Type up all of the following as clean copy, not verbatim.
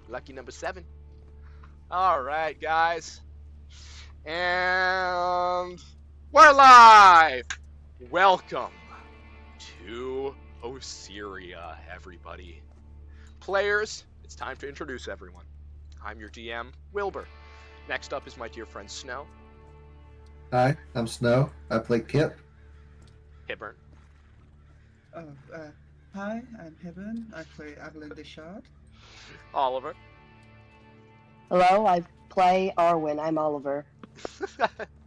Lucky number 7. All right, guys. And we're live! Welcome to Oseria, everybody. Players, it's time to introduce everyone. I'm your DM, Wilbur. Next up is my dear friend Snow. Hi, I'm Snow. I play Kip. Hibburn. Oh, hi, I'm Hibben. I play Adeline Deschard. Oliver. Hello, I play Arwen. I'm Oliver.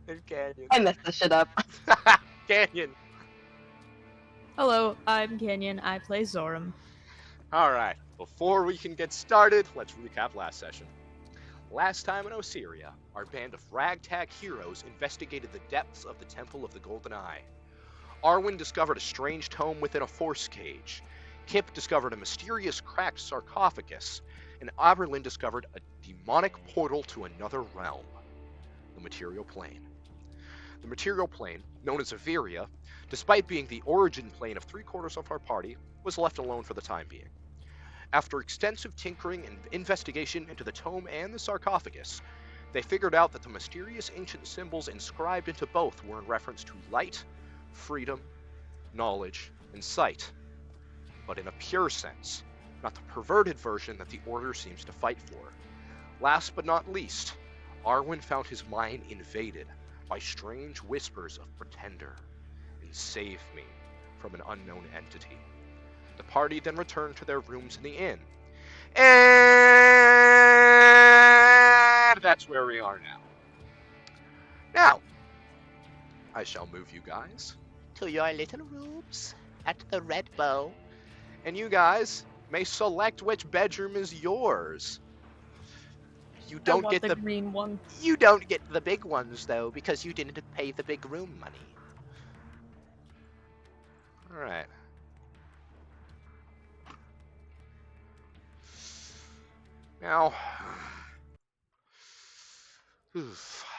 And Canyon. I messed this shit up. Canyon. Hello, I'm Canyon. I play Zorem. Alright, before we can get started, let's recap last session. Last time in Oseria, our band of ragtag heroes investigated the depths of the Temple of the Golden Eye. Arwen discovered a strange tome within a force cage. Kip discovered a mysterious cracked sarcophagus, and Aberlin discovered a demonic portal to another realm, the material plane. The material plane, known as Averia, despite being the origin plane of 3/4 of our party, was left alone for the time being. After extensive tinkering and investigation into the tome and the sarcophagus, they figured out that the mysterious ancient symbols inscribed into both were in reference to light, freedom, knowledge, and sight, but in a pure sense, not the perverted version that the Order seems to fight for. Last but not least, Arwen found his mind invaded by strange whispers of pretender and saved me from an unknown entity. The party then returned to their rooms in the inn. And that's where we are now. Now, I shall move you guys to your little rooms at the Red Bow, and you guys may select which bedroom is yours. You I don't want get the the green one. You don't get the big ones though, because you didn't pay the big room money. All right. Now,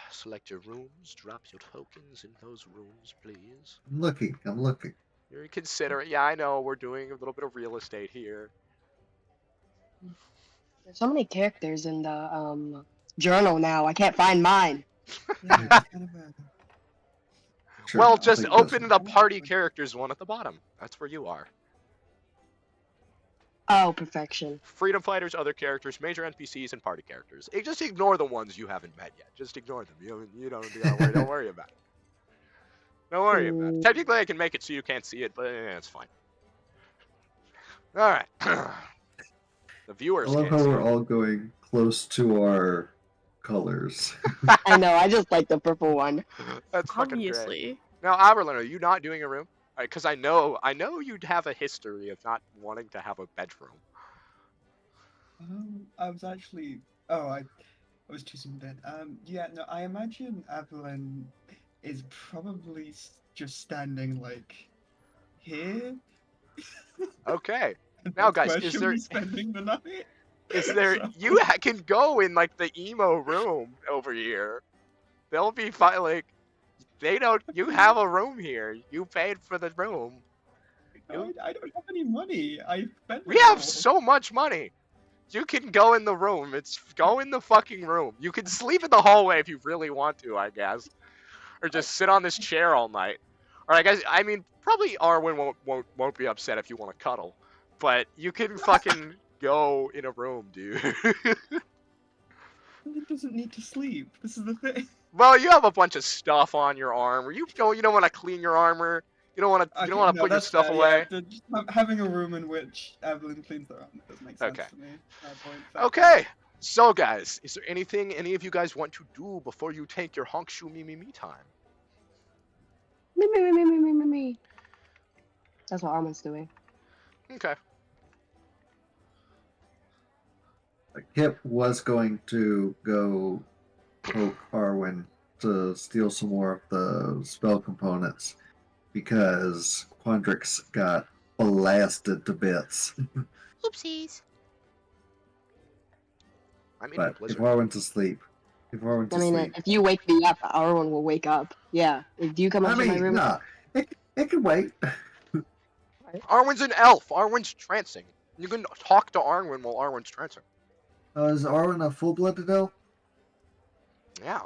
select your rooms, drop your tokens in those rooms, please. I'm looking. You're considering, yeah, I know, we're doing a little bit of real estate here. There's so many characters in the journal now. I can't find mine. Yeah, it's kind of a... Sure, Well, I'll just take open this the party characters one at the bottom. That's where you are. Oh, perfection. Freedom fighters, other characters, major NPCs, and party characters. Just ignore the ones you haven't met yet. Just ignore them. You don't worry about it. Don't worry about it. Technically, I can make it so you can't see it, but it's fine. All right. The viewers I love can't how see we're it. all going close to our colors. I know, I just like the purple one. That's fucking great. Obviously. Now, Aberlin, are you not doing a room? Because I know you'd have a history of not wanting to have a bedroom. I was actually... Oh, I was choosing bed. Yeah, no, I imagine Adeline is probably just standing, like, here. Okay. And Now, that's guys, where is she'll there- be spending the night? Is there? So- You can go in like the emo room over here. They'll be fine. Like, they don't. You have a room here. You paid for the room. No, I don't have any money. I spent We it have all. so much money. You can go in the room. Go in the fucking room. You can sleep in the hallway if you really want to, I guess, or just sit on this chair all night. Or I guess I mean probably Arwen won't be upset if you want to cuddle, but you can fucking go in a room, dude. It doesn't need to sleep. This is the thing. Well, you have a bunch of stuff on your armor. You don't want to clean your armor. You don't want to Okay, put your that's stuff fair, away. Yeah, just having a room in which Evelyn cleans her own does make sense Okay. to me. Fair point. Okay. So guys, is there anything any of you guys want to do before you take your honk shoe me time? Me. That's what Armin's doing. Okay. Kip was going to go poke Arwen to steal some more of the spell components because Quandrix got blasted to bits. Oopsies. I'm in a But if blizzard. Arwen's asleep, I mean, if you wake me up, Arwen will wake up. Yeah. Do you come up to my room? nah, it can wait. Arwen's an elf. Arwen's trancing. You can talk to Arwen while Arwen's trancing. Is Arwen a full-blooded elf? Yeah.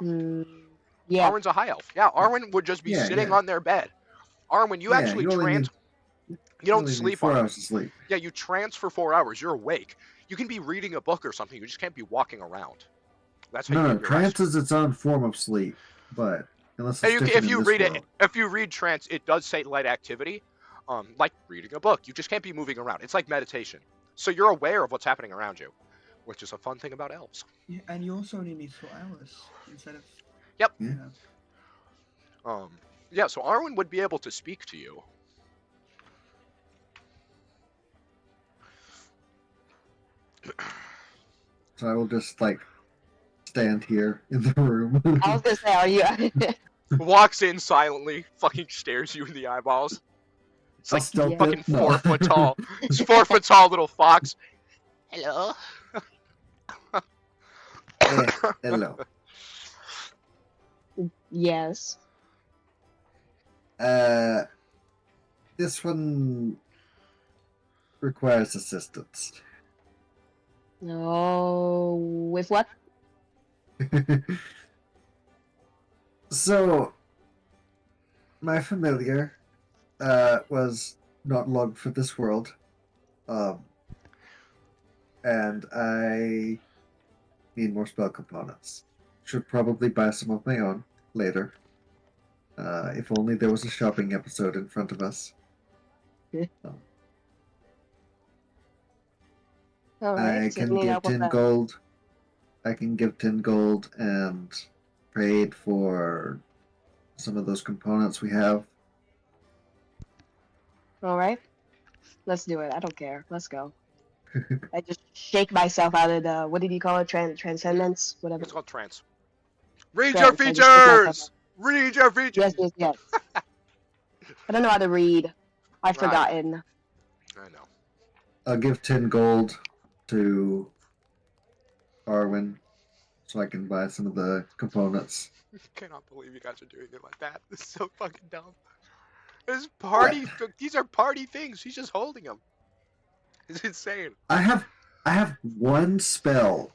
Yeah. Arwen's a high elf. Yeah, Arwen would just be Yeah, sitting yeah. on their bed. Arwen, you Yeah, actually you only need you don't only need sleep 4 on. hours of sleep. Yeah, you trance for 4 hours. You're awake. You can be reading a book or something. You just can't be walking around. That's how you No, get your rest. trance is its own form of sleep, but unless it's And different if in you this read world. it, if you read trance, it does say light activity, like reading a book. You just can't be moving around. It's like meditation. So you're aware of what's happening around you, which is a fun thing about elves. Yeah, and you also only need 4 hours instead of. Yep. You Yeah. know. Yeah. So Arwen would be able to speak to you. So I will just like stand here in the room. I was gonna say, are you? Walks in silently, fucking stares you in the eyeballs. It's like Stealth Yeah. fucking it? No. 4 foot tall. It's 4 foot tall little fox. Hello. Hello. Yes. This one requires assistance. No. With what? So, my familiar was not long for this world, and I need more spell components. Should probably buy some of my own later. If only there was a shopping episode in front of us. All right. I So you can need give help with 10 that. gold. I can give 10 gold and trade for some of those components we have. All right. Let's do it. I don't care. Let's go. I just shake myself out of the, what did you call it? Transcendence? Whatever. It's called trance. Read Trance, your I just shake myself features. Read your features. Yes. I don't know how to read. I've Right. forgotten. I know. I'll give 10 gold to Arwen so I can buy some of the components. I cannot believe you guys are doing it like that. This is so fucking dumb. This party. These are party things. He's just holding them. It's insane. I have one spell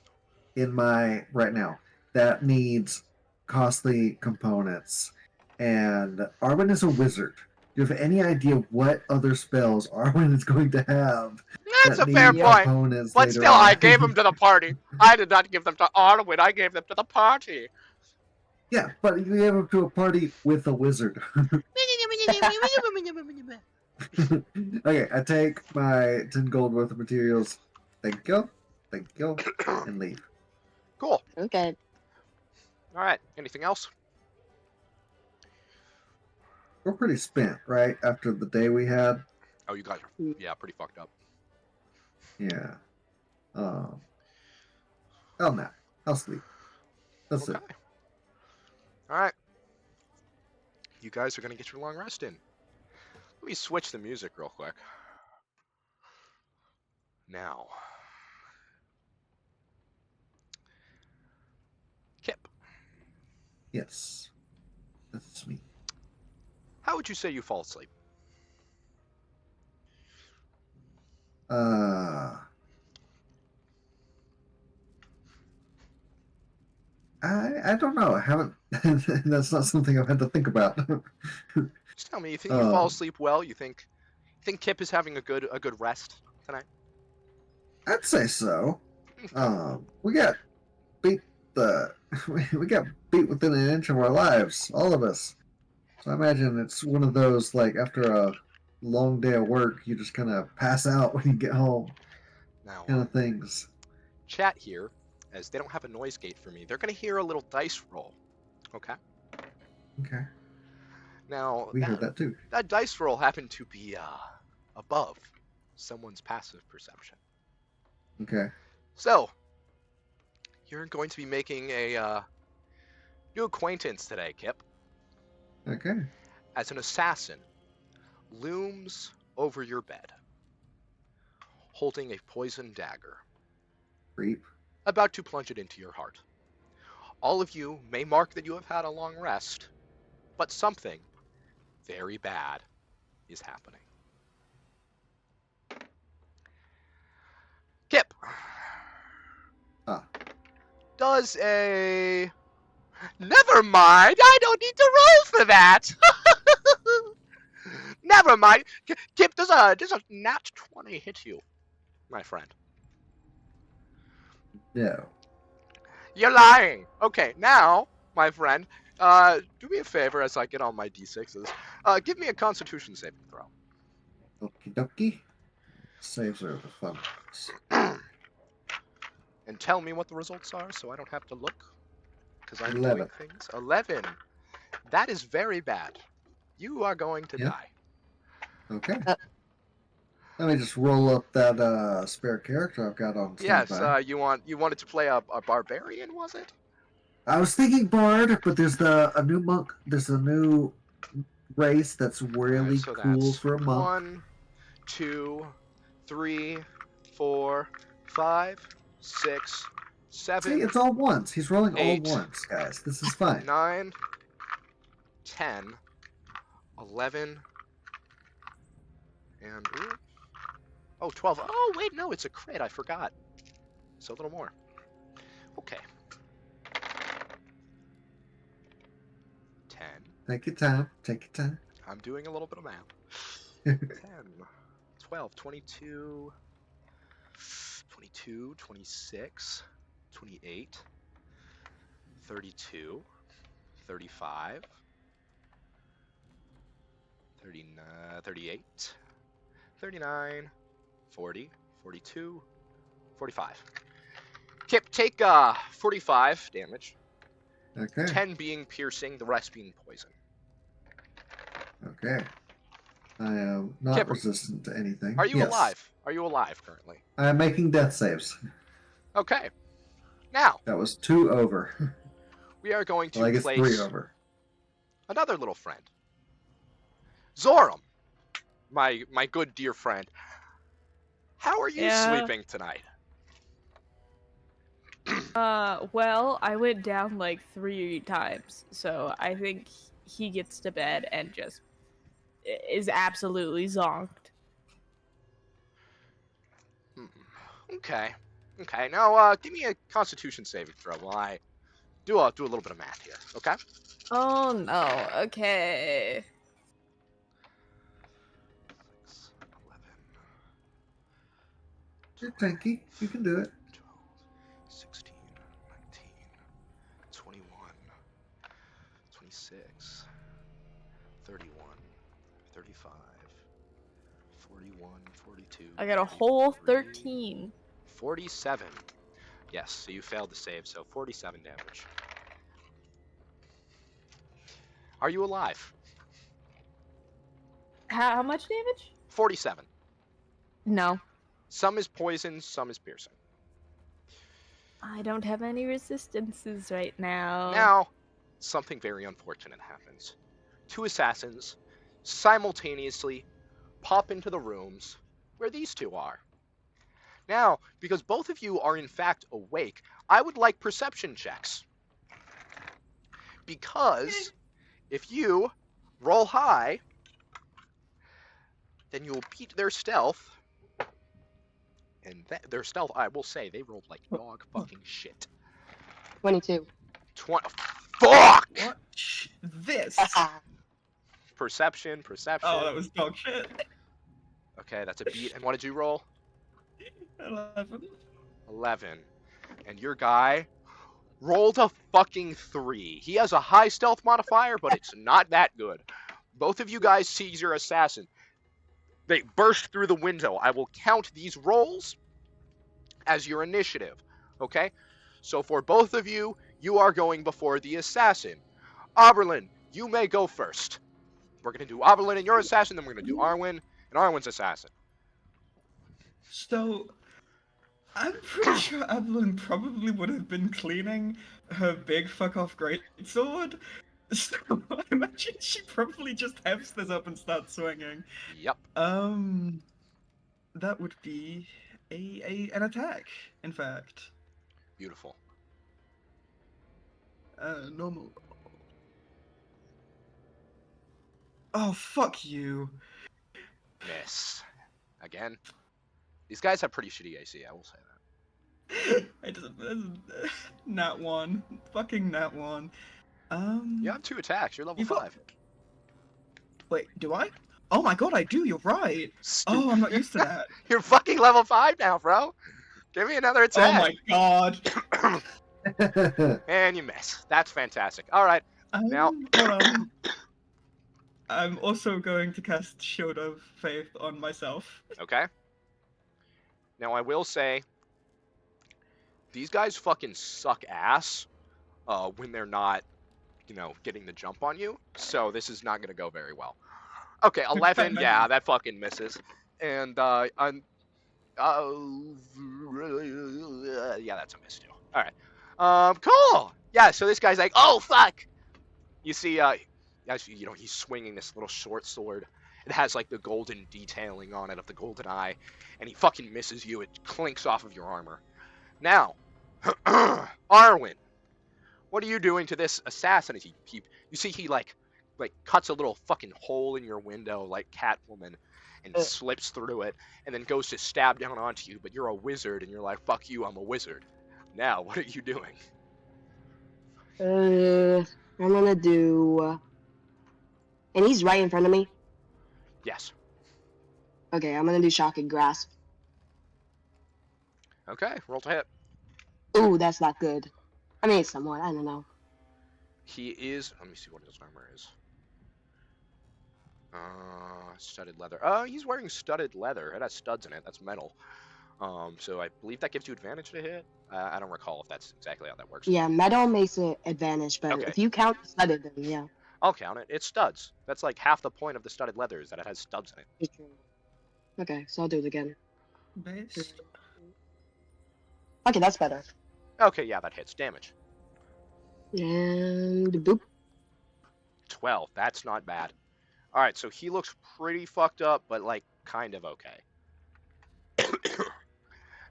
in my right now that needs costly components, and Arwen is a wizard. Do you have any idea what other spells Arwen is going to have? That's that a fair need point. components But later still, I on? gave them to the party. I did not give them to Arwen. I gave them to the party. Yeah, but you gave them to a party with a wizard. Okay, I take my 10 gold worth of materials. Thank you, and leave. Cool. Okay. All right. Anything else? We're pretty spent, right? After the day we had. Oh, you guys are pretty fucked up. Yeah. I'll nap. I'll sleep. That's Okay. it. All right. You guys are gonna get your long rest in. Let me switch the music real quick. Now. Kip, Yes. That's me. how would you say you fall asleep? I don't know. I haven't. That's not something I've had to think about. Just tell me. You think you fall asleep well? You think Kip is having a good rest tonight? I'd say so. We got beat we got beat within an inch of our lives, all of us. So I imagine it's one of those like after a long day of work, you just kind of pass out when you get home, Now, kind of things. chat here, as they don't have a noise gate for me, they're gonna hear a little dice roll. Okay. Okay, Now we heard that too. that dice roll happened to be above someone's passive perception. Okay. So you're going to be making a new acquaintance today, Kip. Okay. As an assassin looms over your bed, holding a poisoned dagger, Creep. about to plunge it into your heart. All of you may mark that you have had a long rest, but something very bad is happening. Kip, does a... Never mind, I don't need to roll for that! Never mind. Kip, does a nat 20 hit you, my friend? No. You're lying. Okay, now, my friend, do me a favor as I get on my d6s. Give me a Constitution saving throw. Okie dokie. Saves are the fun ones. And tell me what the results are so I don't have to look. Because I'm 11. doing things. 11. That is very bad. You are going to Yeah. die. Okay. Let me just roll up that spare character I've got on Yes, standby. you wanted to play a barbarian, was it? I was thinking bard, but there's a new monk. There's a new race that's really Alright, so cool that's for a monk. 1, 2, 3, 4, 5, 6, 7. See, it's all ones. He's rolling all 8, ones, guys. This is fine. 9, 10, 11, and... Oh, 12. Oh, wait, no, it's a crit. I forgot. So a little more. Okay. 10. Take your time. Take your time. I'm doing a little bit of math. 10, 12, 22, 22, 26, 28, 32, 35, 39, 38, 39, 40, 42, 45. Kip, take 45 damage. Okay. 10 being piercing, the rest being poison. Okay. I am not Kip, resistant to anything. Are you Yes. alive? Are you alive currently? I'm making death saves. Okay. Now, That was 2 over. we are going Well, I to guess 3 place over. another little friend. Zorem, my good dear friend. How are you Yeah. sleeping tonight? Well, I went down like 3 times, so I think he gets to bed and just is absolutely zonked. Okay. Okay. Now, give me a Constitution saving throw while I do a little bit of math here. Okay. Oh no, okay. 6, 11, You're tanky. You can do it. 12, 16, 19, 21, 26, 31, 35, 41, 42. I got a whole 43, 13. 47. Yes, so you failed to save, so 47 damage. Are you alive? How much damage? 47. No. Some is poison, some is piercing. I don't have any resistances right now. Now, something very unfortunate happens. 2 assassins simultaneously pop into the rooms where these 2 are. Now, because both of you are in fact awake, I would like perception checks. Because if you roll high, then you'll beat their stealth. And their stealth, I will say, they rolled like dog fucking shit. 22. 20. Fuck! What? This? Perception. Oh, that was dog shit. Okay, that's a beat. And what did you roll? 11. 11. And your guy rolled a fucking 3. He has a high stealth modifier, but it's not that good. Both of you guys seize your assassin. They burst through the window. I will count these rolls as your initiative. Okay? So for both of you, you are going before the assassin. Oberlin, you may go first. We're going to do Oberlin and your assassin, then we're going to do Arwen and Arwen's assassin. So, I'm pretty sure Evelyn probably would have been cleaning her big fuck off greatsword. So I imagine she probably just hefts this up and starts swinging. Yep. That would be an attack, in fact. Beautiful. Normal. Oh, fuck you. Miss. Again. These guys have pretty shitty AC, I will say that. It doesn't. Nat 1. Fucking Nat 1. You have 2 attacks. You're level You've got- 5. Wait, do I? Oh my god, I do, you're right! Oh, I'm not used to that. You're fucking level 5 now, bro. Give me another Oh attack. my god. And you miss. That's fantastic. All right. Now- Hold on. I'm also going to cast Shield of Faith on myself. Okay. Now I will say, these guys fucking suck ass when they're not, getting the jump on you. So this is not gonna go very well. Okay, 11. Yeah, that fucking misses. And yeah, that's a miss too. All right. Cool. Yeah. So this guy's like, oh fuck. You see, he's swinging this little short sword. It has like the golden detailing on it of the golden eye, and he fucking misses you. It clinks off of your armor. Now, Arwen, what are you doing to this assassin? You see he like cuts a little fucking hole in your window like Catwoman, and slips through it, and then goes to stab down onto you. But you're a wizard, and you're like, fuck you, I'm a wizard. Now, what are you doing? I'm gonna do. And he's right in front of me. Yes. Okay, I'm gonna do shocking grasp. Okay, roll to hit. Ooh, that's not good. I mean, somewhat. I don't know. He is. Let me see what his armor is. Studded leather. He's wearing studded leather. It has studs in it. That's metal. So I believe that gives you advantage to hit. I don't recall if that's exactly how that works. Yeah, metal makes it advantage, but Okay. if you count studded, then yeah. I'll count it. It's studs. That's like half the point of the studded leather is that it has studs in it. It's true. Okay, so I'll do it again. Based. Okay, that's better. Okay, yeah, that hits. Damage. And boop. 12. That's not bad. All right, so he looks pretty fucked up, but like kind of okay.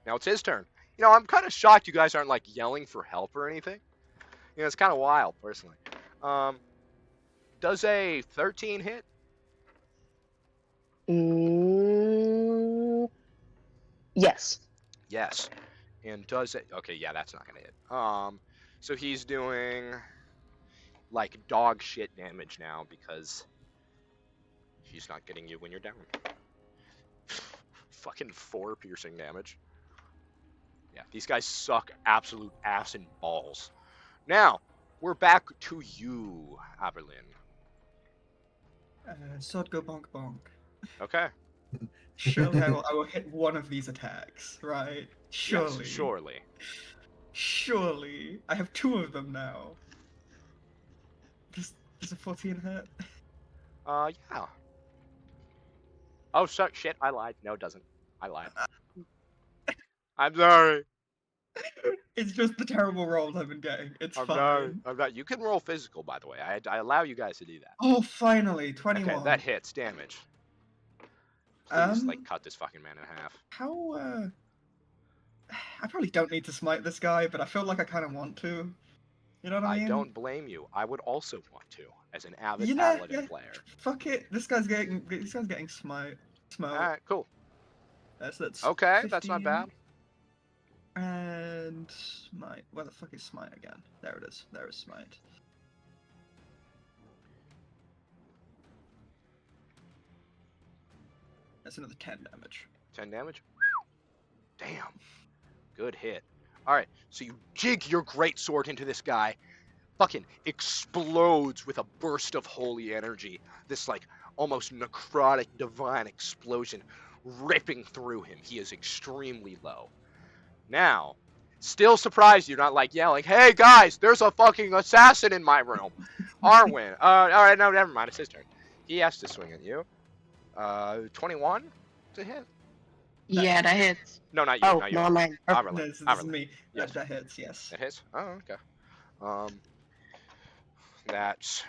Now it's his turn. I'm kind of shocked you guys aren't like yelling for help or anything. It's kind of wild, personally. Does a 13 hit? Yes. Yes. And does it? Okay, yeah, that's not gonna hit. So he's doing like dog shit damage now because he's not getting you when you're down. Fucking 4 piercing damage. Yeah, these guys suck absolute ass and balls. Now, we're back to you, Aberlin. Sword go bonk bonk. Okay. Surely I will hit one of these attacks, right? Surely. Yes, surely. Surely. I have 2 of them now. Does a 14 hit? Yeah. Oh, shit, I lied. No, it doesn't. I lied. I'm sorry. It's just the terrible rolls I've been getting. It's I'm fine. sorry. You can roll physical, by the way. I allow you guys to do that. Oh, finally, 21. Okay, that hits. Damage. Please, cut this fucking man in half. How, I probably don't need to smite this guy, but I feel like I kind of want to. You know what I mean? I don't blame you. I would also want to, as an avid Yeah, paladin yeah. player. Fuck it. This guy's getting smite. Smoke. Alright, cool. That's Okay, that's not 15. bad. And smite. Where the fuck is smite again? There it is. There is smite. That's another 10 damage. 10 damage? Damn. Good hit. Alright, so you jig your greatsword into this guy. Fucking explodes with a burst of holy energy. This, almost necrotic divine explosion ripping through him. He is extremely low. Now, still surprised you're not, yelling, hey, guys, there's a fucking assassin in my room. Arwen. Alright, no, never mind. It's his turn. He has to swing at you. 21 to hit? Yeah, that hits. No, not you. Oh, not you. no, mine. Aberlin. This is Aberlin. me. Yes. That hits, yes. It hits? Oh, okay. That's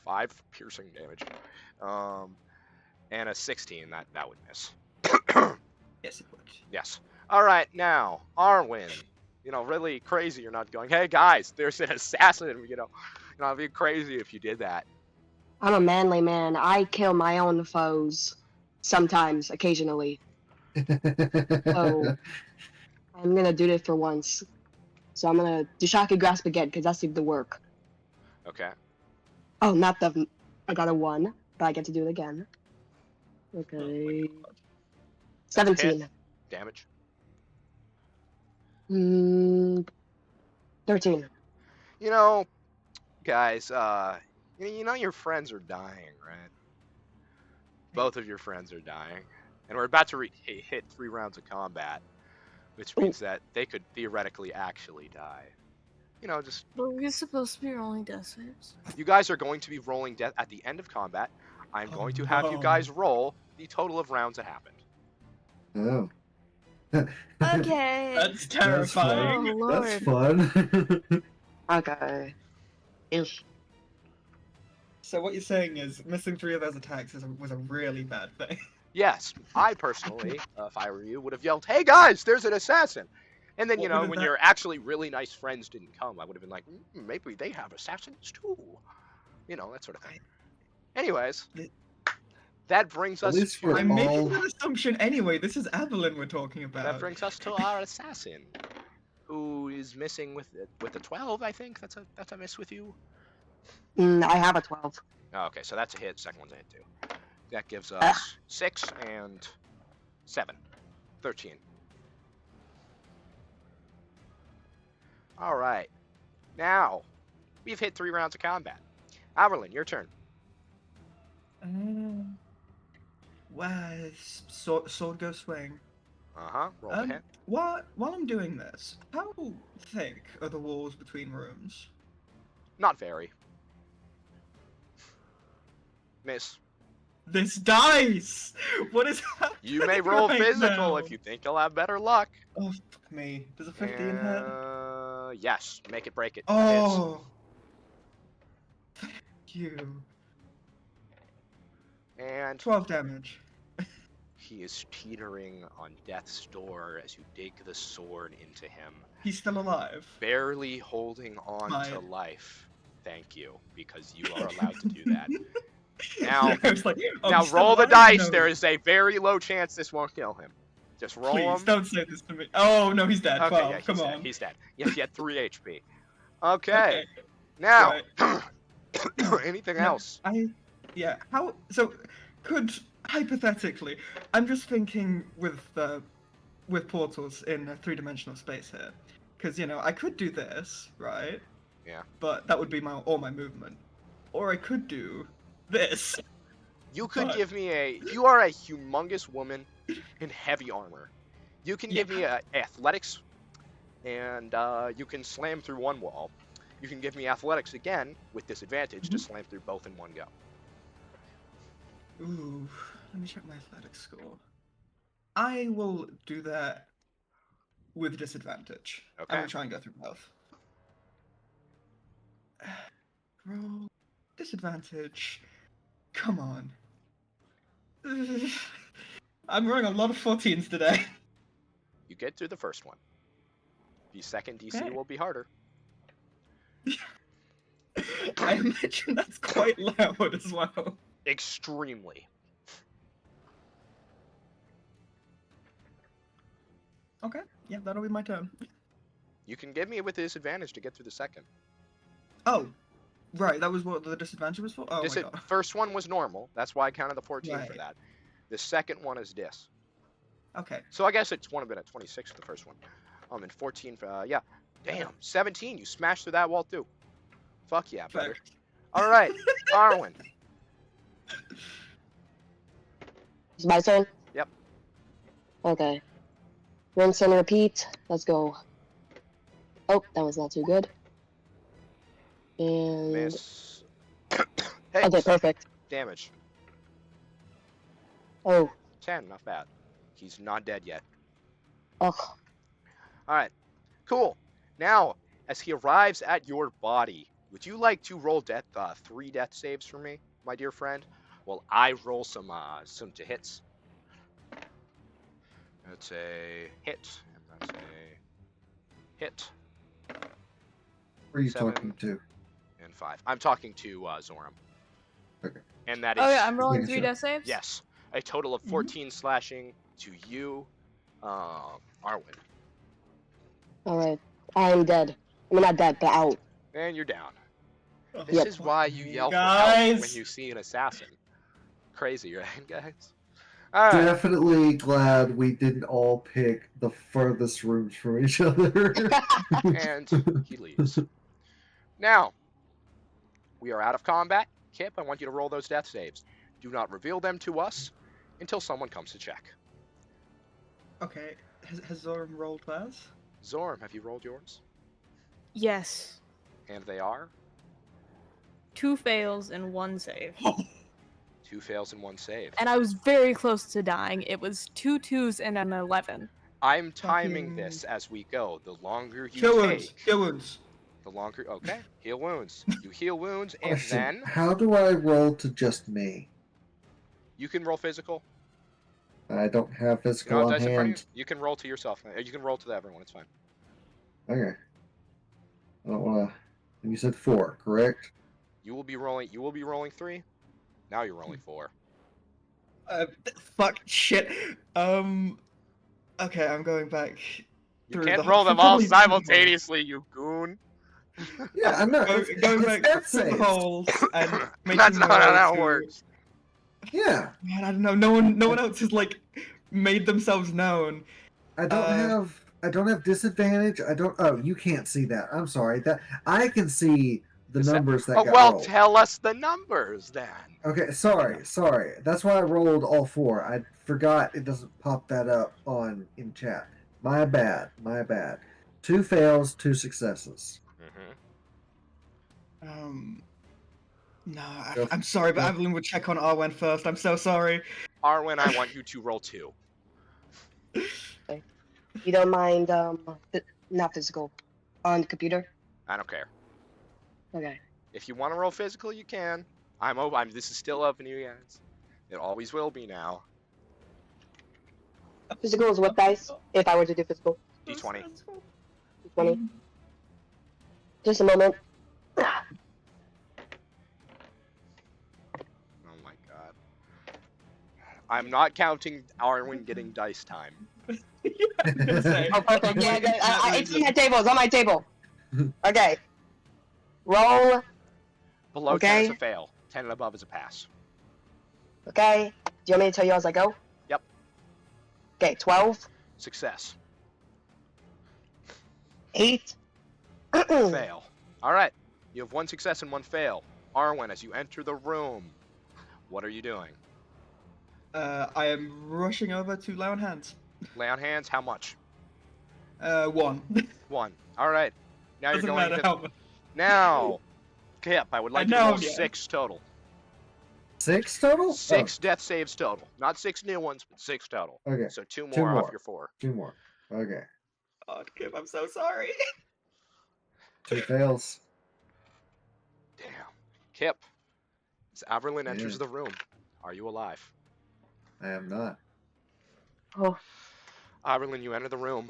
5 piercing damage. And a 16, that would miss. Yes, it would. Yes. Alright, now, Arwen. Really crazy you're not going, hey guys, there's an assassin, it'd be crazy if you did that. I'm a manly man. I kill my own foes. Sometimes, occasionally. So, I'm gonna do this for once. So I'm gonna do Shocking Grasp again, because that seemed to work. Okay. Oh, not the... I got a 1, but I get to do it again. Oh Okay. my God. That's a hit. 17. Damage. 13. You know, guys, you know your friends are dying, right? Both of your friends are dying. And we're about to hit 3 rounds of combat, which means that they could theoretically actually die. You know, just But we're supposed to be rolling death saves. you guys are going to be rolling death at the end of combat. I'm going to have you no. guys roll the total of rounds that happened. Oh. Okay. That's That's terrifying. Oh, fun. That's Lord. fun. Okay. Ish. So what you're saying is missing 3 of those attacks was a really bad thing. Yes, I personally, if I were you, would have yelled, "Hey guys, there's an assassin!" And then, you What know, would when that- your actually really nice friends didn't come, I would have been like, maybe they have assassins too. You know, that sort of thing. Anyways, that brings At us least to we're I'm making all- that assumption anyway. This is Evelyn we're talking about. that brings us to our assassin, who is missing with a 12. I think that's a miss with you. I have a 12. Oh, okay, so that's a hit. Second one's a hit too. That gives us 6 and 7, 13. All right, now we've hit 3 rounds of combat. Averlin, your turn. Where's sword go swing? Roll the hit. While I'm doing this, how thick are the walls between rooms? Not very. Miss. This dice! What is happening? You may roll right physical now? if you think you'll have better luck. Oh, fuck me. Does a 15 hit? Yes. Make it, break it. Hits. Oh! Thank you. And 12 damage. he is teetering on death's door as you dig the sword into him, He's still alive. barely holding on to Fine. life. Thank you, because you are allowed to do that. Now, Yeah, I was like, oh, now he's still roll the alive? dice. No. There is a very low chance this won't kill him. Just roll Please, them. don't say this to me. Oh, no, he's dead. Okay, 12, yeah, come he's dead. on. He's dead. Yes, he had 3 HP. Okay. Now, anything else? So, could, hypothetically, I'm just thinking with portals in a 3-dimensional space here. Because, you know, I could do this, right? Yeah. But that would be all my movement. Or I could do this. You could But- give me you are a humongous woman in heavy armor. You can give me athletics, and you can slam through one wall. You can give me athletics again with disadvantage to slam through both in one go. Ooh, let me check my athletics score. I will do that with disadvantage. Okay. I'm gonna try and go through both. Roll disadvantage. Come on. I'm rolling a lot of 14s today. You get through the first one. The second DC Okay. will be harder. I imagine that's quite loud as well. Extremely. Okay, yeah, that'll be my turn. You can give me with disadvantage to get through the second. Oh, right, that was what the disadvantage was for? Oh my god. First one was normal. That's why I counted the 14 for Right. that. The second one is dis. Okay. So I guess it's one have been at 26 for the first one. And 14 for, yeah. Damn, 17. You smashed through that wall too. Fuck yeah, brother. Fair. All right, Arwen. It's my turn? Yep. Okay. Rinse and repeat. Let's go. Oh, that was not too good. And... Miss. Hey, Okay, perfect. damage. Oh, 10, not bad. He's not dead yet. ugh. All right, cool. Now, as he arrives at your body, would you like to roll 3 death saves for me, my dear friend? Well, I roll some to hits. That's a hit, and that's a hit, Who are you 7. talking to? and 5. I'm talking to Zorem. Okay. And that is, Oh yeah, I'm rolling Making 3 sure. death saves? yes, a total of 14 slashing to you, Arwen. Alright. I'm dead. I mean, not dead, but out. And you're down. Oh, This Yep. is why you yell for help Guys! when you see an assassin. Crazy, right, guys? Alright. Definitely glad we didn't all pick the furthest rooms from each other. And he leaves. Now, we are out of combat. Kip, I want you to roll those death saves. Do not reveal them to us until someone comes to check. Okay, has Zorem rolled theirs? Zorem, have you rolled yours? Yes. And they are? 2 fails and 1 save. 2 fails and 1 save. And I was very close to dying. It was 2 2s and an 11. I'm timing Fucking- this as we go. The longer you Kill take, wounds. Kill wounds. the longer. Okay, heal wounds. You heal wounds, and Question, then how do I roll to just me? you can roll physical. I don't have You know physical what on dice in front of hand. you? You can roll to yourself. You can roll to everyone. It's fine. Okay. I don't want to. You said 4, correct? You will be rolling. You will be rolling 3. Now you're rolling 4. Fuck shit. Okay, I'm going back. You through can't the- roll them all probably through the holes. simultaneously, you goon. Yeah, I'm not. Going it's back death through the saves. holes and making That's my not how way that to- works. Yeah, Man, I don't know. No one else has like made themselves known. I don't have disadvantage. I don't. Oh, you can't see that. I'm sorry. That I can see the Is that- numbers that Oh got well, rolled. tell us the numbers then. Okay, sorry. That's why I rolled all 4. I forgot it doesn't pop that up in chat. My bad. 2 fails, 2 successes. No, Go- I'm sorry, but go. Evelyn would check on Arwen first. I'm so sorry. Arwen, I want you to roll 2. You don't mind, not physical. On the computer? I don't care. Okay. If you want to roll physical, you can. I'm open. This is still open to you guys. It always will be now. Physical is what dice? If I were to do physical. D20. 20. Just a moment. Oh my god. I'm not counting Arwen getting dice time. Say, Oh, perfect. Yeah, it's on my table. It's on my table. Okay. Roll. Below 10 is Okay. a fail. 10 and above is a pass. Okay. Do you want me to tell you as I go? Yep. Okay, 12, Success. 8. Fail. Alright. You have 1 success and 1 fail. Arwen, as you enter the room, what are you doing? I am rushing over to lay on hands. Lay on hands, how much? 1. 1. Alright. Now you're Doesn't going matter to... how much. Now, Kip, I would like you to know, roll yeah. 6 total. 6 total? 6 death saves total. Not 6 new ones, but 6 total. Oh, okay, So 2 Two more off more. your 4. 2 more. Okay. Oh, Kip, I'm so sorry. 2 fails. Damn. Kip, as Averlin enters Yeah. the room, are you alive? I am not. Oh, Averlin, you enter the room,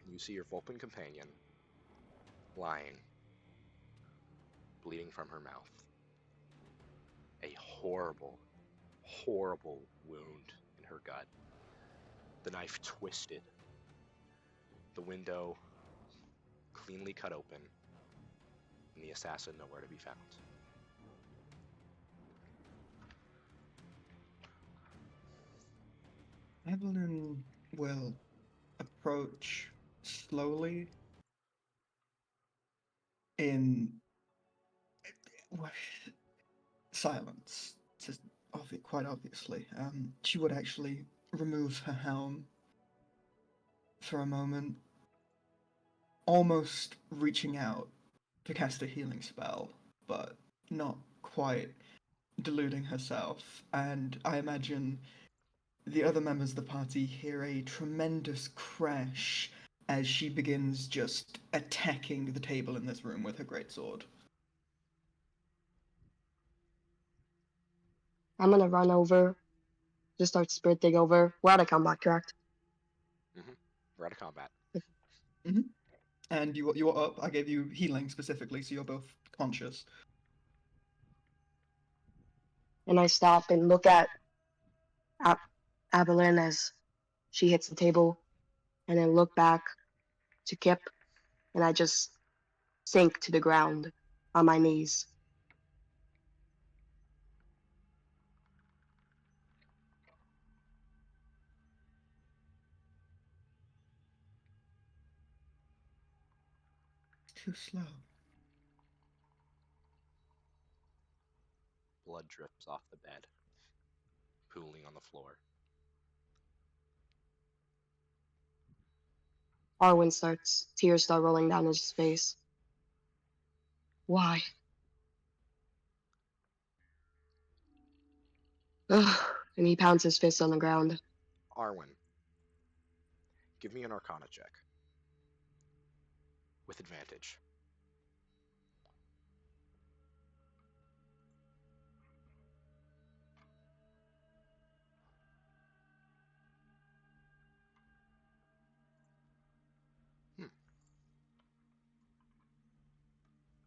and you see your Vulcan companion lying, bleeding from her mouth. A horrible, horrible wound in her gut. The knife twisted. The window cleanly cut open, and the assassin nowhere to be found. Evelyn will approach slowly in silence, just quite obviously. She would actually remove her helm for a moment, almost reaching out to cast a healing spell, but not quite deluding herself. And I imagine the other members of the party hear a tremendous crash as she begins just attacking the table in this room with her greatsword. I'm gonna run over. Just start sprinting over. We're out of combat, correct? We're out of combat. And you are up. I gave you healing specifically, so you're both conscious. And I stop and look at Avalyn as she hits the table, and then look back to Kip and I just sink to the ground on my knees. Too slow. Blood drips off the bed, pooling on the floor. Tears start rolling down his face. Why? Ugh, and he pounds his fist on the ground. Arwen, give me an Arcana check. With advantage.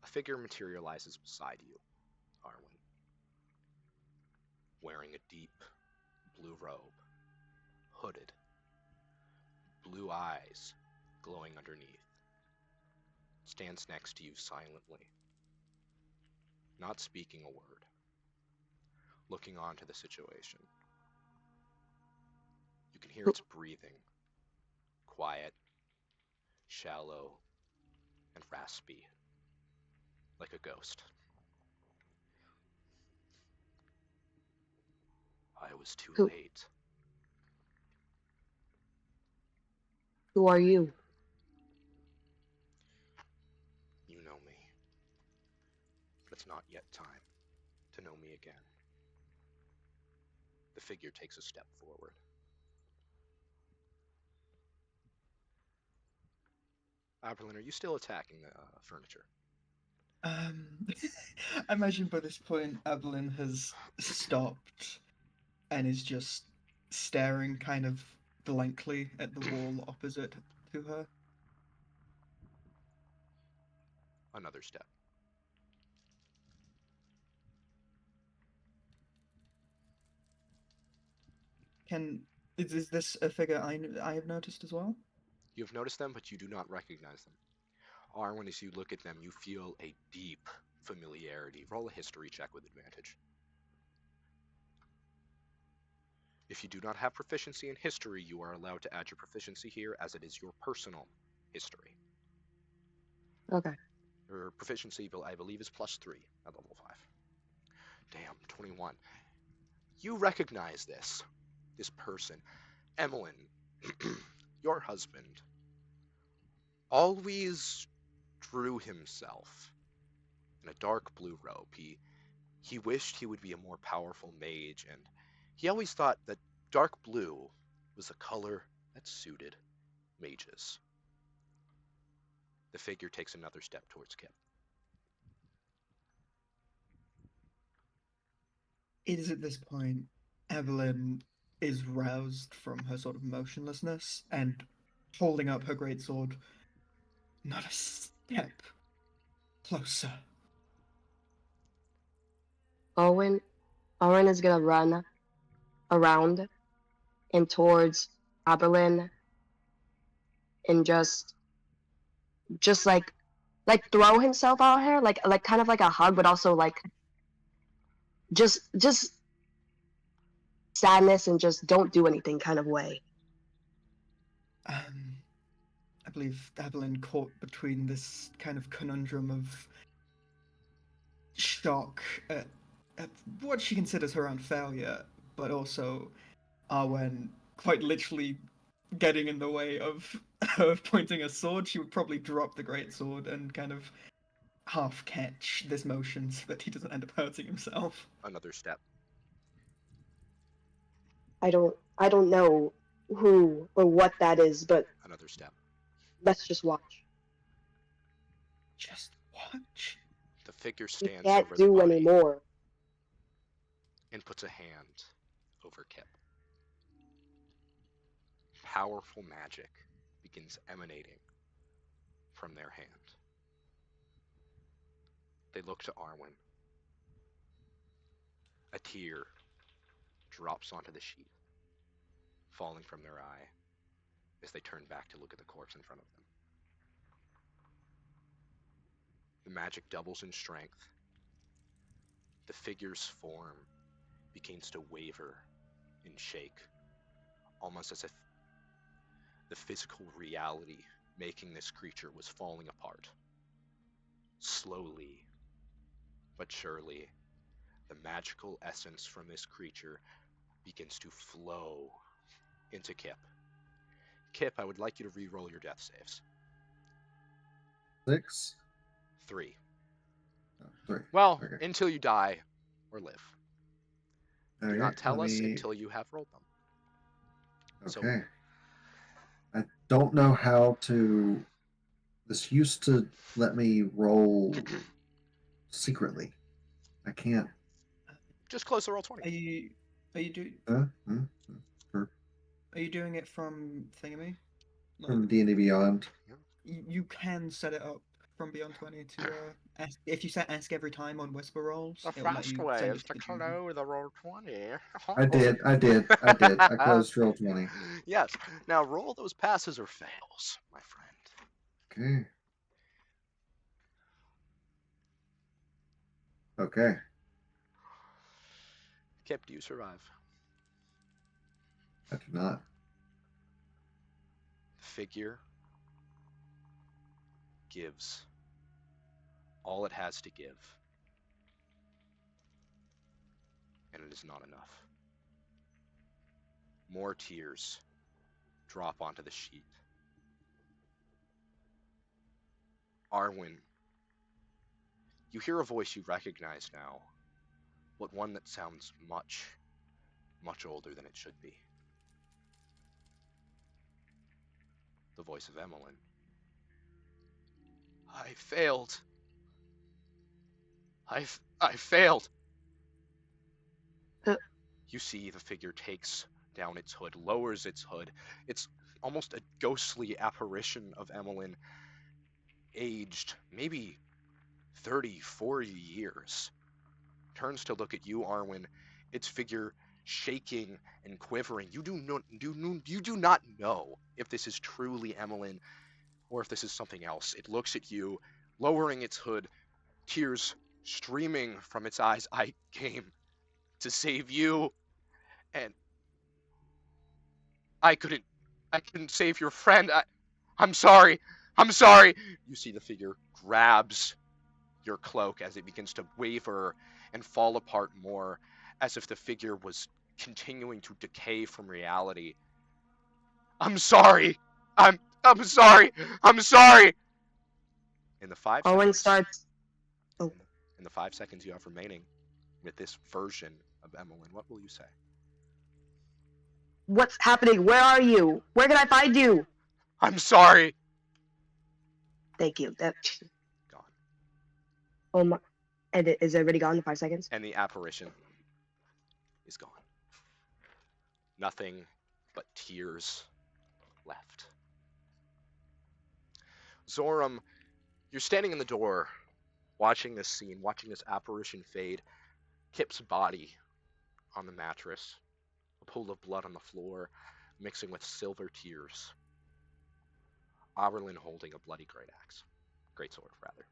A figure materializes beside you, Arwen, wearing a deep blue robe, hooded, blue eyes glowing underneath, stands next to you silently, not speaking a word, looking on to the situation. You can hear its breathing, quiet, shallow, and raspy, like a ghost. I was too Who- late. Who are you? You know me, but it's not yet time to know me again. The figure takes a step forward. Aberlin, are you still attacking the furniture? I imagine by this point Evelyn has stopped and is just staring kind of blankly at the wall opposite to her. Another step. Is this a figure I have noticed as well? You have noticed them, but you do not recognize them. Arwen, as you look at them, you feel a deep familiarity. Roll a history check with advantage. If you do not have proficiency in history, you are allowed to add your proficiency here as it is your personal history. Okay. Your proficiency, I believe, is +3 at level 5. Damn, 21. You recognize this person. Emmeline, your husband, always drew himself in a dark blue robe. He wished he would be a more powerful mage, and he always thought that dark blue was a color that suited mages. The figure takes another step towards Kip. It is at this point Evelyn is roused from her sort of motionlessness and holding up her greatsword. Not a step closer. Owen is gonna run around and towards Aberlin and just like throw himself out here, like kind of like a hug, but also like just sadness and just don't do anything kind of way. I believe Evelyn caught between this kind of conundrum of shock at what she considers her own failure, but also Arwen quite literally getting in the way of pointing a sword. She would probably drop the greatsword and kind of half catch this motion so that he doesn't end up hurting himself. Another step. I don't know who or what that is, but Another step. let's just watch. Just watch. The figure We stands can't over the do body anymore. and puts a hand over Kip. Powerful magic begins emanating from their hand. They look to Arwen. A tear drops onto the sheet, falling from their eye as they turn back to look at the corpse in front of them. The magic doubles in strength. The figure's form begins to waver and shake, almost as if the physical reality making this creature was falling apart. Slowly, but surely, the magical essence from this creature begins to flow into Kip. Kip, I would like you to re-roll your death saves. 6? 3. Oh, 3. Well, Okay. until you die or live. Do Okay, not tell let us me- until you have rolled them. So- Okay. I don't know how to. This used to let me roll secretly. I can't. Just close the roll Are 20. you doing are you doing it from Thingamy? From D&D Beyond. You can set it up from Beyond 20 to ask if you set ask every time on whisper rolls. The It'll let fast you way send is it to to the DM. close the roll 20. I did. I closed roll 20. Yes. Now roll those passes or fails, my friend. Okay. Kip, do you survive? I do not. The figure gives all it has to give, and it is not enough. More tears drop onto the sheet. Arwen, you hear a voice you recognize now, but one that sounds much, much older than it should be. The voice of Emmeline. I failed. I failed. You see the figure takes down its hood, lowers its hood. It's almost a ghostly apparition of Emmeline, aged maybe 30, 40 years. Turns to look at you, Arwen, its figure shaking and quivering. You do not know if this is truly Emmeline or if this is something else. It looks at you, lowering its hood, tears streaming from its eyes. I came to save you, and I couldn't save your friend. I'm sorry. I'm sorry. You see the figure grabs your cloak as it begins to waver and fall apart more, as if the figure was continuing to decay from reality. I'm sorry. I'm sorry. I'm sorry. In the 5 Owen seconds, starts. Oh, in the 5 seconds you have remaining with this version of Emmeline, what will you say? what's happening? Where are you? Where can I find you? I'm sorry. Thank you. That. Gone. Oh my. And is everybody gone in 5 seconds? And the apparition is gone. Nothing but tears left. Zorem, you're standing in the door, watching this scene, watching this apparition fade. Kip's body on the mattress, a pool of blood on the floor, mixing with silver tears. Oberlin holding a bloody great sword, rather.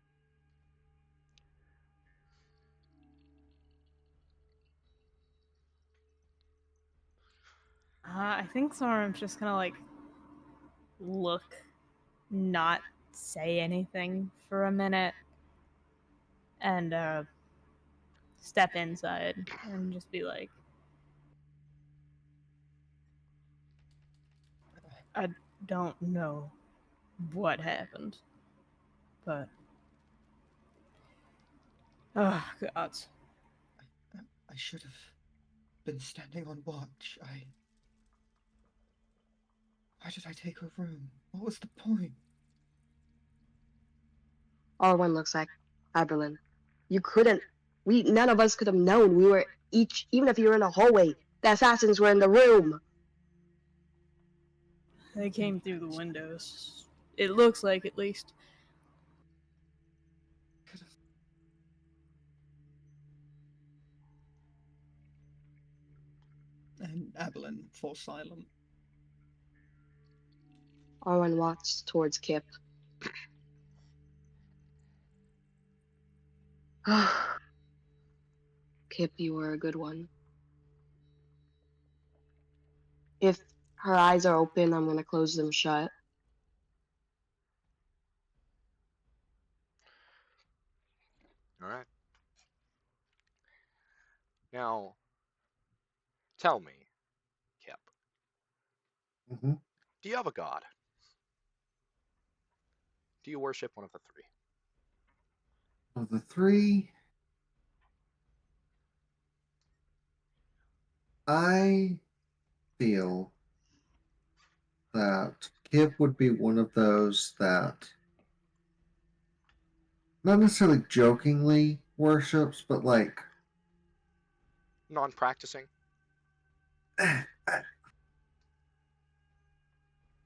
I think Zorem's just gonna like look, not say anything for a minute, and step inside and just be like, I don't know what happened, but oh god. I should have been standing on watch. Why did I take her room? What was the point? Arwen looks like Aberlin. You couldn't. None of us could have known. We were each, even if you were in a hallway, the assassins were in the room. They came through the windows. It looks like, at least. Could have. And Aberlin falls silent. Arwen walks towards Kip. Kip, you were a good one. If her eyes are open, I'm gonna close them shut. All right. Now, tell me, Kip, Hmm. do you have a god? Do you worship one of the three? Of the three, I feel that Kip would be one of those that not necessarily jokingly worships, but like Non-practicing?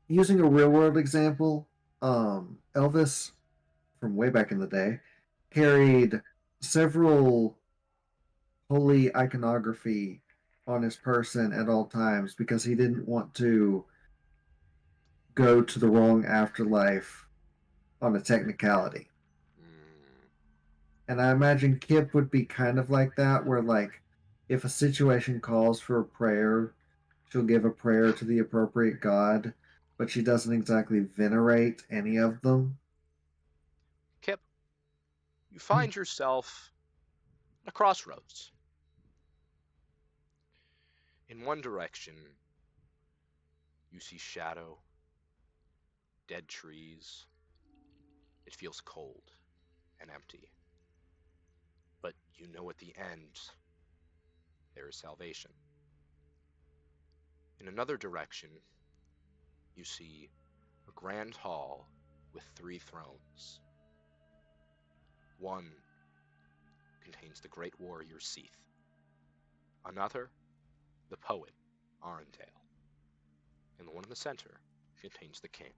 using a real world example, Elvis from way back in the day carried several holy iconography on his person at all times because he didn't want to go to the wrong afterlife on a technicality. Mm, And I imagine Kip would be kind of like that, where like if a situation calls for a prayer, she'll give a prayer to the appropriate god, but she doesn't exactly venerate any of them. Kip, you find yourself at a crossroads. In one direction, you see shadow, dead trees. It feels cold and empty. But you know at the end, there is salvation. In another direction, you see a grand hall with three thrones. One contains the great warrior Seath. Another, the poet Arundale. And the one in the center contains the king,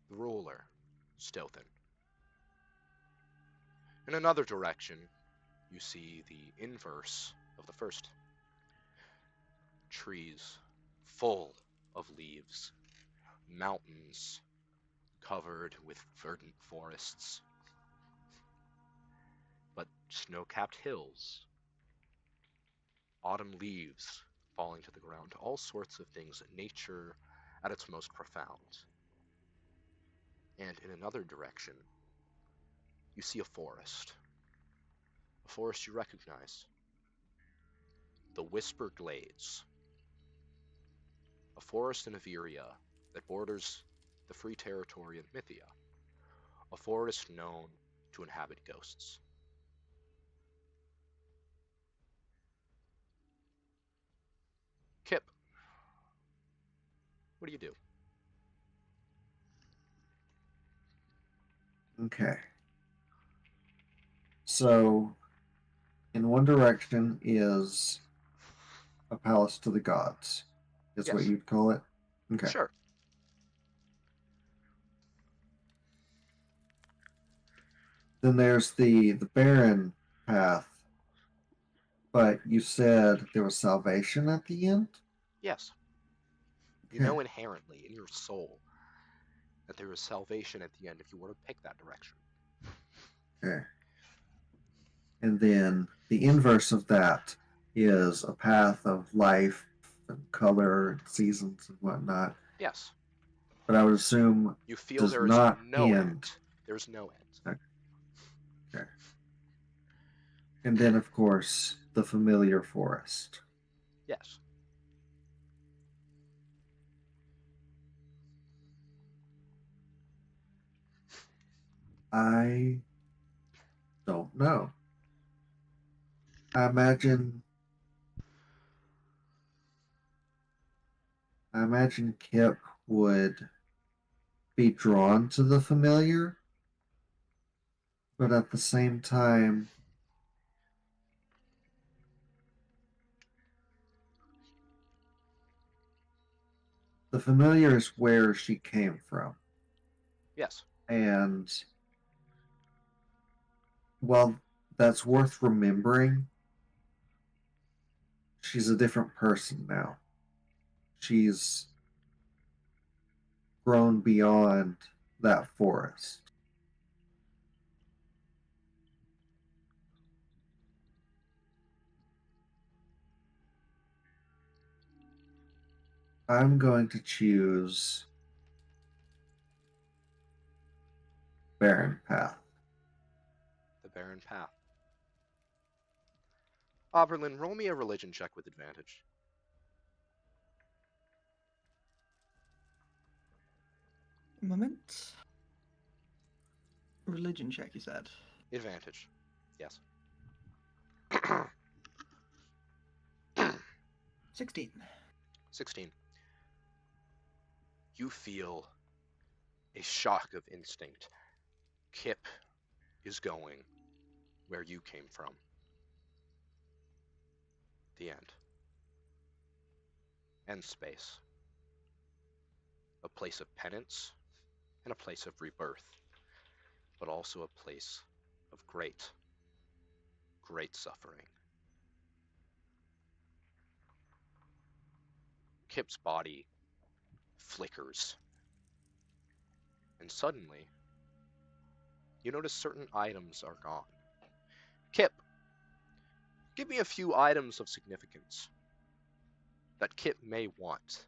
the ruler Stothan. In another direction, you see the inverse of the first. Trees full of leaves, mountains covered with verdant forests, but snow-capped hills, autumn leaves falling to the ground, all sorts of things, nature at its most profound. And in another direction, you see a forest you recognize, the Whisper Glades, a forest in Averia that borders the free territory of Mythia, a forest known to inhabit ghosts. Kip, what do you do? Okay. So, in one direction is a palace to the gods, is what Yes, you'd call it. Okay. sure. Then there's the barren path, but you said there was salvation at the end? Yes. You Okay. know inherently in your soul that there is salvation at the end if you were to pick that direction. Okay. And then the inverse of that is a path of life and color and seasons and whatnot. Yes. But I would assume You feel does there is not no end. end. There's no end. Okay. And then, of course, the familiar forest. Yes. I don't know. I imagine I imagine Kip would be drawn to the familiar, but at the same time, the familiar is where she came from. Yes. And while that's worth remembering, she's a different person now. She's grown beyond that forest. I'm going to choose Barren Path. The barren path. Oberlin, roll me a religion check with advantage. Moment. Religion check, you said. Advantage. Yes. 16. 16. You feel a shock of instinct. Kip is going where you came from. The end. End space. A place of penance and a place of rebirth, but also a place of great, great suffering. Kip's body flickers, and suddenly, you notice certain items are gone. Kip, give me a few items of significance that Kip may want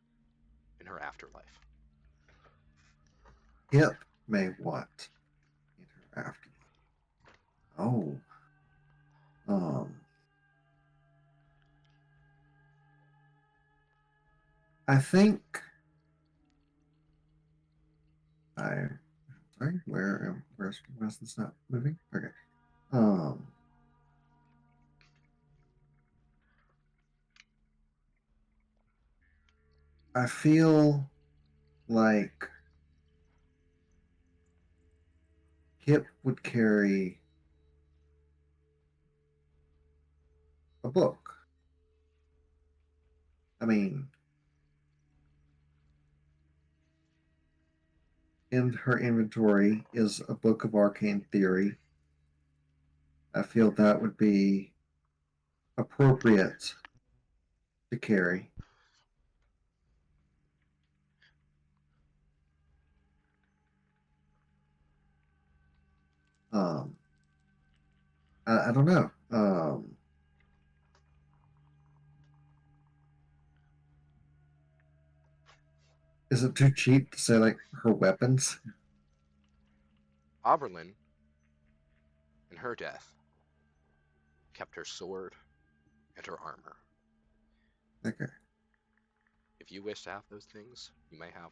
in her afterlife. Kip may want in her afterlife. Oh. I think sorry, where's this not moving? Okay. I feel like Kip would carry a book. I mean, in her inventory is a book of arcane theory. I feel that would be appropriate to carry. Um, I don't know. Is it too cheap to say like her weapons? Oberlin, in her death, kept her sword and her armor. Okay. If you wish to have those things, you may have them.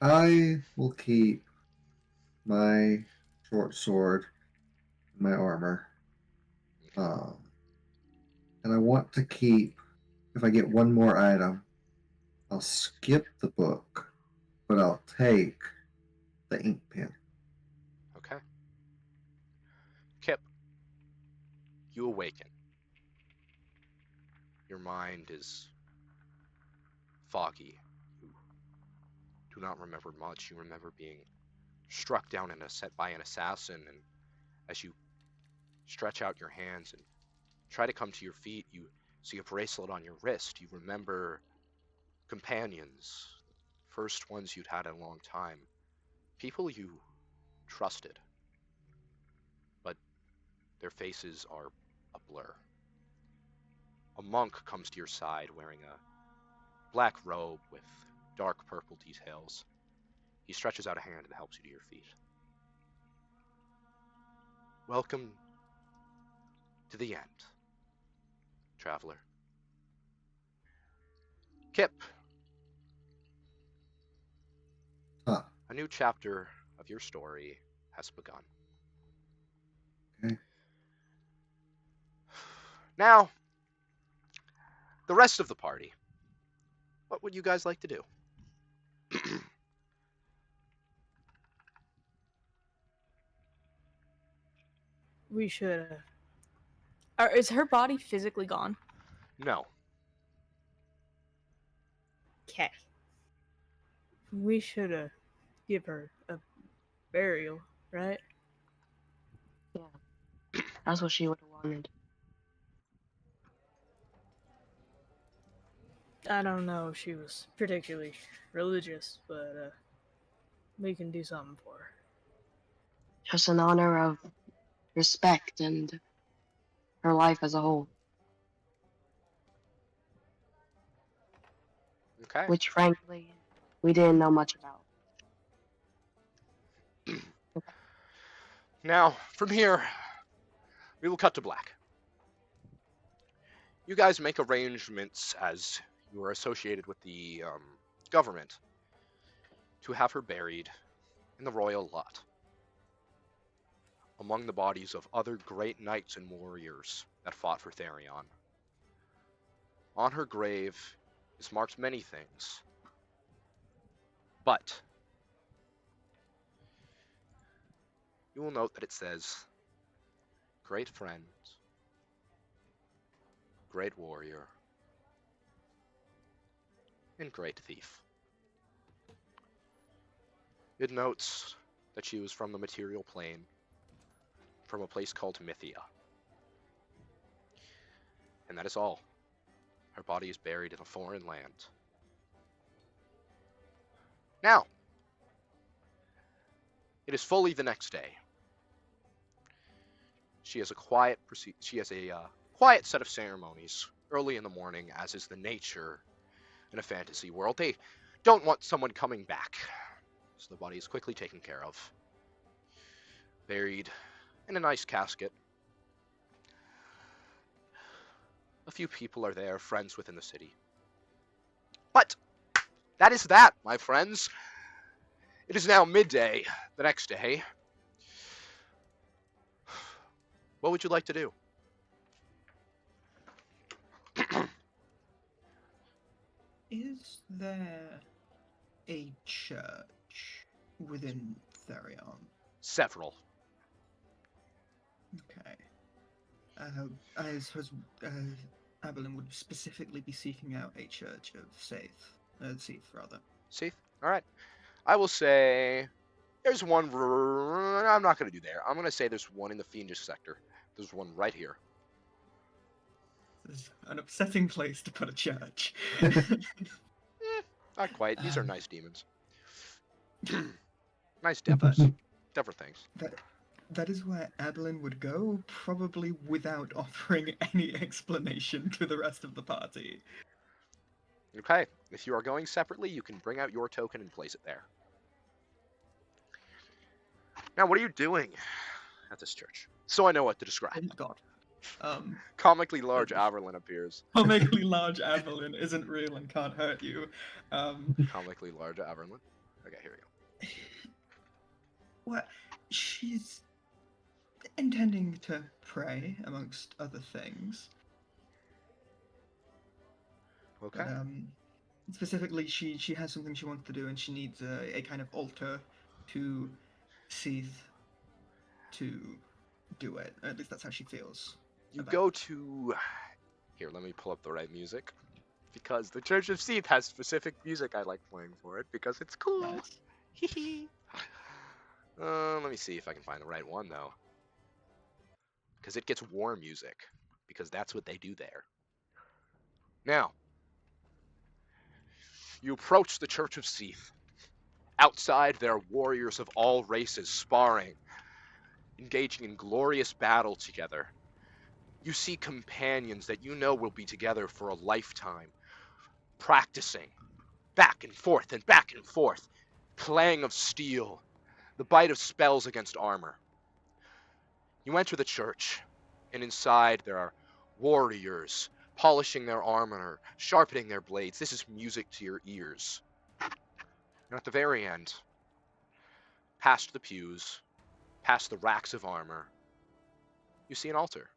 I will keep my short sword, my armor. Um, and I want to keep, if I get one more item, I'll skip the book, but I'll take the ink pen. Okay? Kip, you awaken. Your mind is foggy. You do not remember much. You remember being struck down by an assassin, and as you stretch out your hands and try to come to your feet, you see a bracelet on your wrist. You remember companions, first ones you'd had in a long time, people you trusted, but their faces are a blur. A monk comes to your side wearing a black robe with dark purple details. He stretches out a hand and helps you to your feet. Welcome to the end, traveler. Kip, Huh. a new chapter of your story has begun. Okay. Now, the rest of the party. What would you guys like to do? We should. Is her body physically gone? No. Okay. We should give her a burial, right? Yeah, that's what she would have wanted. I don't know if she was particularly religious, but we can do something for her. Just in honor of respect and her life as a whole. Okay. which frankly we didn't know much about. Now, from here, we will cut to black. You guys make arrangements as you are associated with the government to have her buried in the royal lot, among the bodies of other great knights and warriors that fought for Therion. On her grave is marked many things, but you will note that it says, great friend, great warrior, and great thief. It notes that she was from the material plane, from a place called Mythia. And that is all. Her body is buried in a foreign land. Now, it is fully the next day. She has a quiet quiet set of ceremonies early in the morning, as is the nature in a fantasy world. They don't want someone coming back, so the body is quickly taken care of, buried in a nice casket. A few people are there, friends within the city. But that is that, my friends. It is now midday the next day. What would you like to do? Is there a church within Therion? Several. Okay. I suppose Aberlin would specifically be seeking out a church of Seath, rather. Seath? Alright. I will say there's one. I'm not going to do there. I'm going to say there's one in the Fiendish sector. There's one right here. It's an upsetting place to put a church. Not quite. These are nice demons. Nice But devils. Different things. that is where Aberlin would go, probably without offering any explanation to the rest of the party. Okay. If you are going separately, you can bring out your token and place it there. Now, what are you doing at this church? So I know what to describe. Oh God. Comically large Averlin appears. Comically large Aberlin isn't real and can't hurt you. Comically large Averlin. Okay, here we go. Well, she's intending to pray, amongst other things. Okay. But, specifically, she has something she wants to do, and she needs a kind of altar to Seath to do it. At least that's how she feels. You about go it. to... Here, let me pull up the right music. Because the Church of Seath has specific music I like playing for it, because it's cool. Nice. Hee let me see if I can find the right one, though. Because it gets war music. Because that's what they do there. Now, you approach the Church of Seath. Outside, there are warriors of all races sparring, engaging in glorious battle together. You see companions that you know will be together for a lifetime, practicing, back and forth, clang of steel, the bite of spells against armor. You enter the church, and inside there are warriors, polishing their armor, sharpening their blades. This is music to your ears. And at the very end, past the pews, past the racks of armor, you see an altar.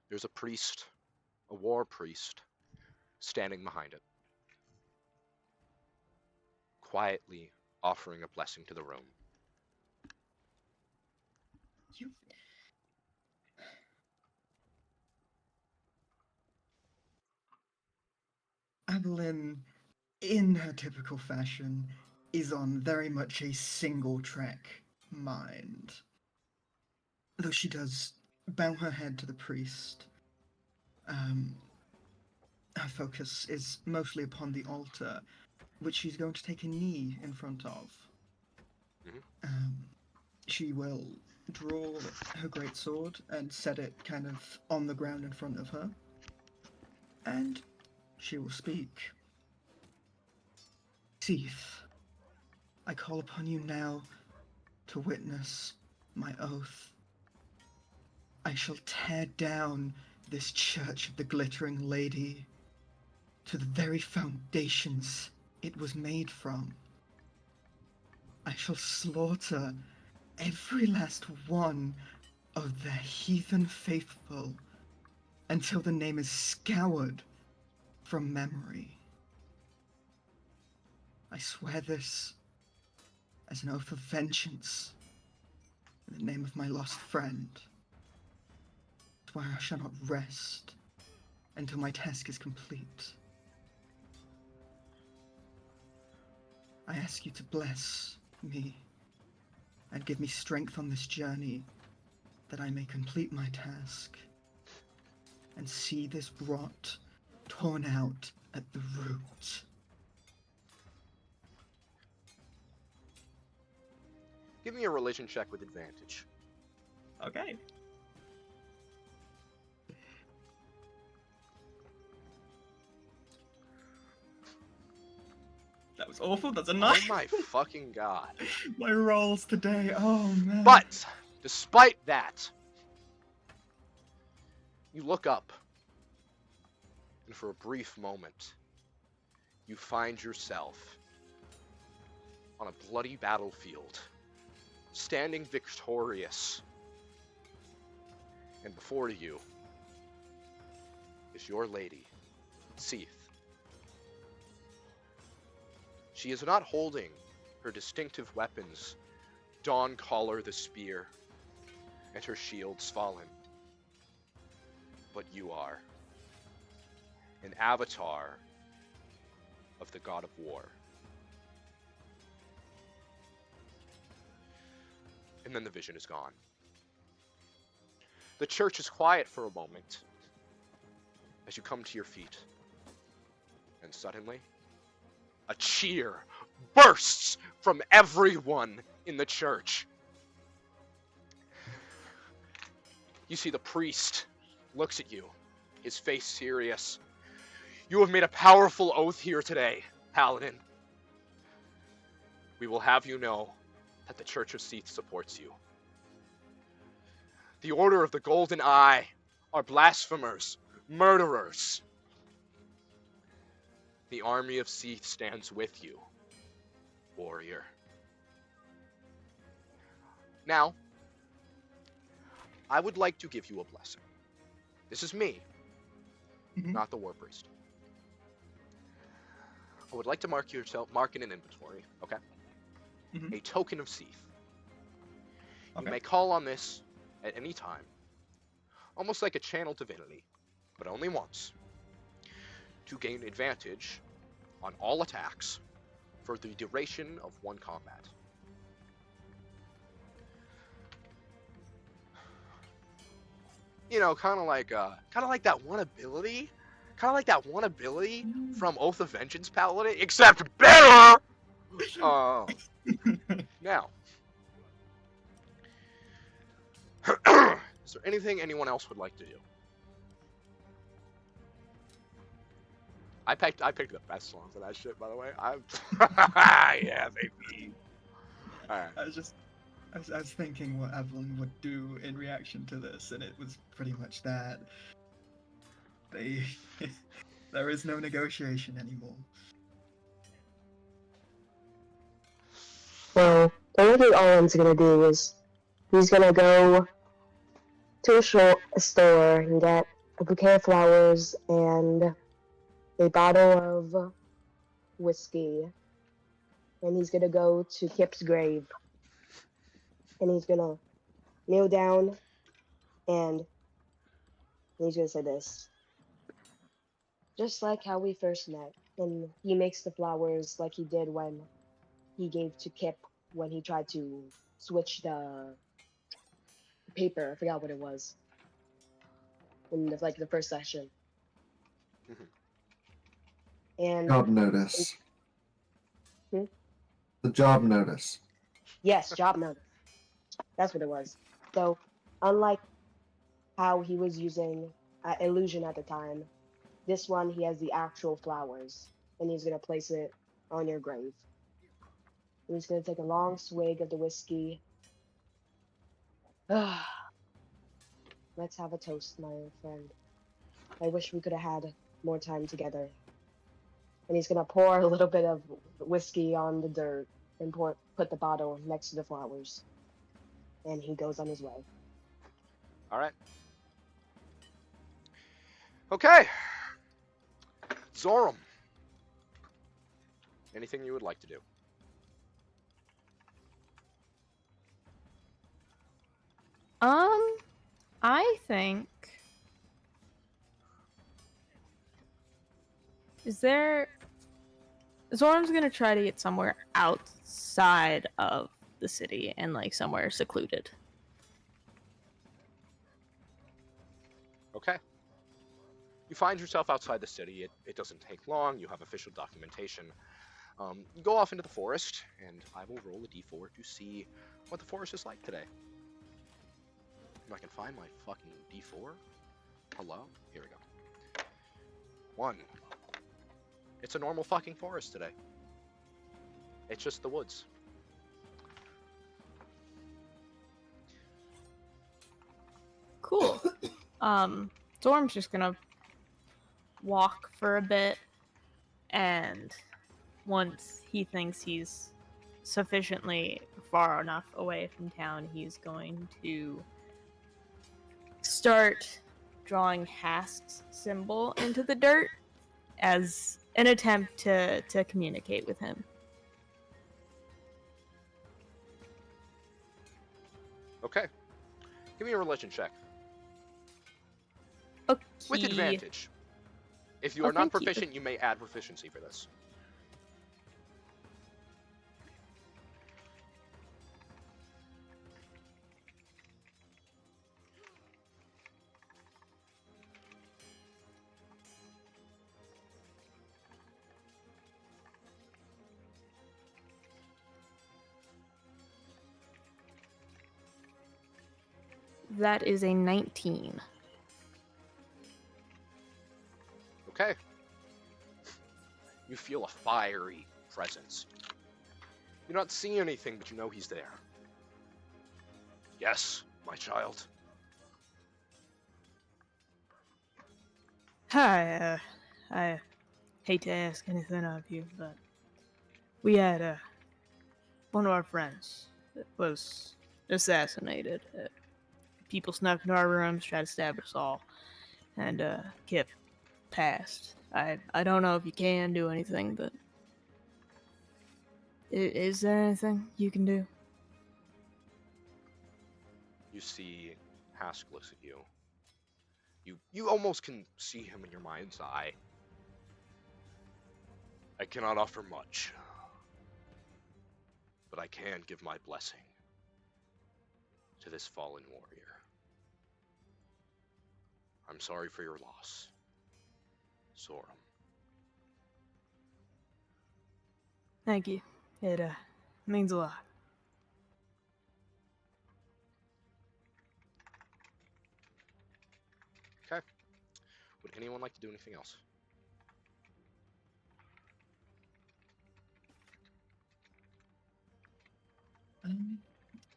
There's a priest, a war priest, standing behind it, quietly offering a blessing to the room. You... Aberlin, in her typical fashion, is on very much a single-track mind. Though she does bow her head to the priest, her focus is mostly upon the altar, which she's going to take a knee in front of. She will draw her great sword and set it kind of on the ground in front of her. And she will speak. Seath, I call upon you now to witness my oath. I shall tear down this Church of the Glittering Lady to the very foundations it was made from. I shall slaughter every last one of their heathen faithful until the name is scoured from memory. I swear this as an oath of vengeance in the name of my lost friend. I swear I shall not rest until my task is complete. I ask you to bless me and give me strength on this journey that I may complete my task and see this rot torn out at the root. Give me a religion check with advantage. Okay. That was awful. That's a Oh 9. my fucking god. My rolls today. Oh man. But, despite that, you look up, and for a brief moment, you find yourself on a bloody battlefield, standing victorious. And before you is your lady, Seath. She is not holding her distinctive weapons, Dawn Caller the spear, and her shields fallen. But you are an avatar of the god of war. And then the vision is gone. The church is quiet for a moment as you come to your feet. And suddenly, a cheer bursts from everyone in the church. You see the priest looks at you, his face serious. You have made a powerful oath here today, Paladin. We will have you know that the Church of Seath supports you. The Order of the Golden Eye are blasphemers, murderers. The army of Seath stands with you, warrior. Now, I would like to give you a blessing. This is me, not the war priest. I would like to mark in an inventory, okay? A token of Seath. You may call on this at any time, almost like a channel divinity, but only once, to gain advantage on all attacks for the duration of one combat. You know, kind of like that one ability, from Oath of Vengeance Paladin, except better. Now, is there anything anyone else would like to do? I picked the best song for that shit, by the way. Yeah, baby. All right. I was thinking what Evelyn would do in reaction to this, and it was pretty much that. There is no negotiation anymore. Well, the only thing Owen's gonna do is he's gonna go to a store and get a bouquet of flowers and a bottle of whiskey, and he's gonna go to Kip's grave, and he's gonna kneel down, and he's gonna say this. Just like how we first met, and he makes the flowers like he did when he gave to Kip when he tried to switch the paper. I forgot what it was in the first session. And Job notice. The job notice. yes, job notice. That's what it was. So, unlike how he was using illusion at the time, This one, he has the actual flowers, and he's gonna place it on your grave. And he's gonna take a long swig of the whiskey. Let's have a toast, my friend. I wish we could have had more time together. And he's gonna pour a little bit of whiskey on the dirt and put the bottle next to the flowers. And he goes on his way. All right. Okay. Zorem. Anything you would like to do? I think. Is there. Zorm's gonna try to get somewhere outside of the city and like somewhere secluded. Okay. You find yourself outside the city. It doesn't take long. You have official documentation. You go off into the forest, and I will roll a d4 to see what the forest is like today. If I can find my fucking d4. Hello? Here we go. 1. It's a normal fucking forest today. It's just the woods. Cool. Zorm's just gonna walk for a bit, and once he thinks he's sufficiently far enough away from town, he's going to start drawing Hask's symbol into the dirt as an attempt to communicate with him. Okay. Give me a religion check. Okay. With advantage. If you Oh, are not thank you. proficient, you may add proficiency for this. That is a 19. Okay. You feel a fiery presence. You don't see anything, but you know he's there. Yes, my child. Hi, I hate to ask anything of you, but we had one of our friends that was assassinated. People snuck into our rooms, tried to stab us all, and Kip passed. I don't know if you can do anything, but is there anything you can do? You see Hask looks at you. You almost can see him in your mind's eye. I cannot offer much, but I can give my blessing to this fallen warrior. I'm sorry for your loss, Zorem. Thank you. It means a lot. Okay. Would anyone like to do anything else?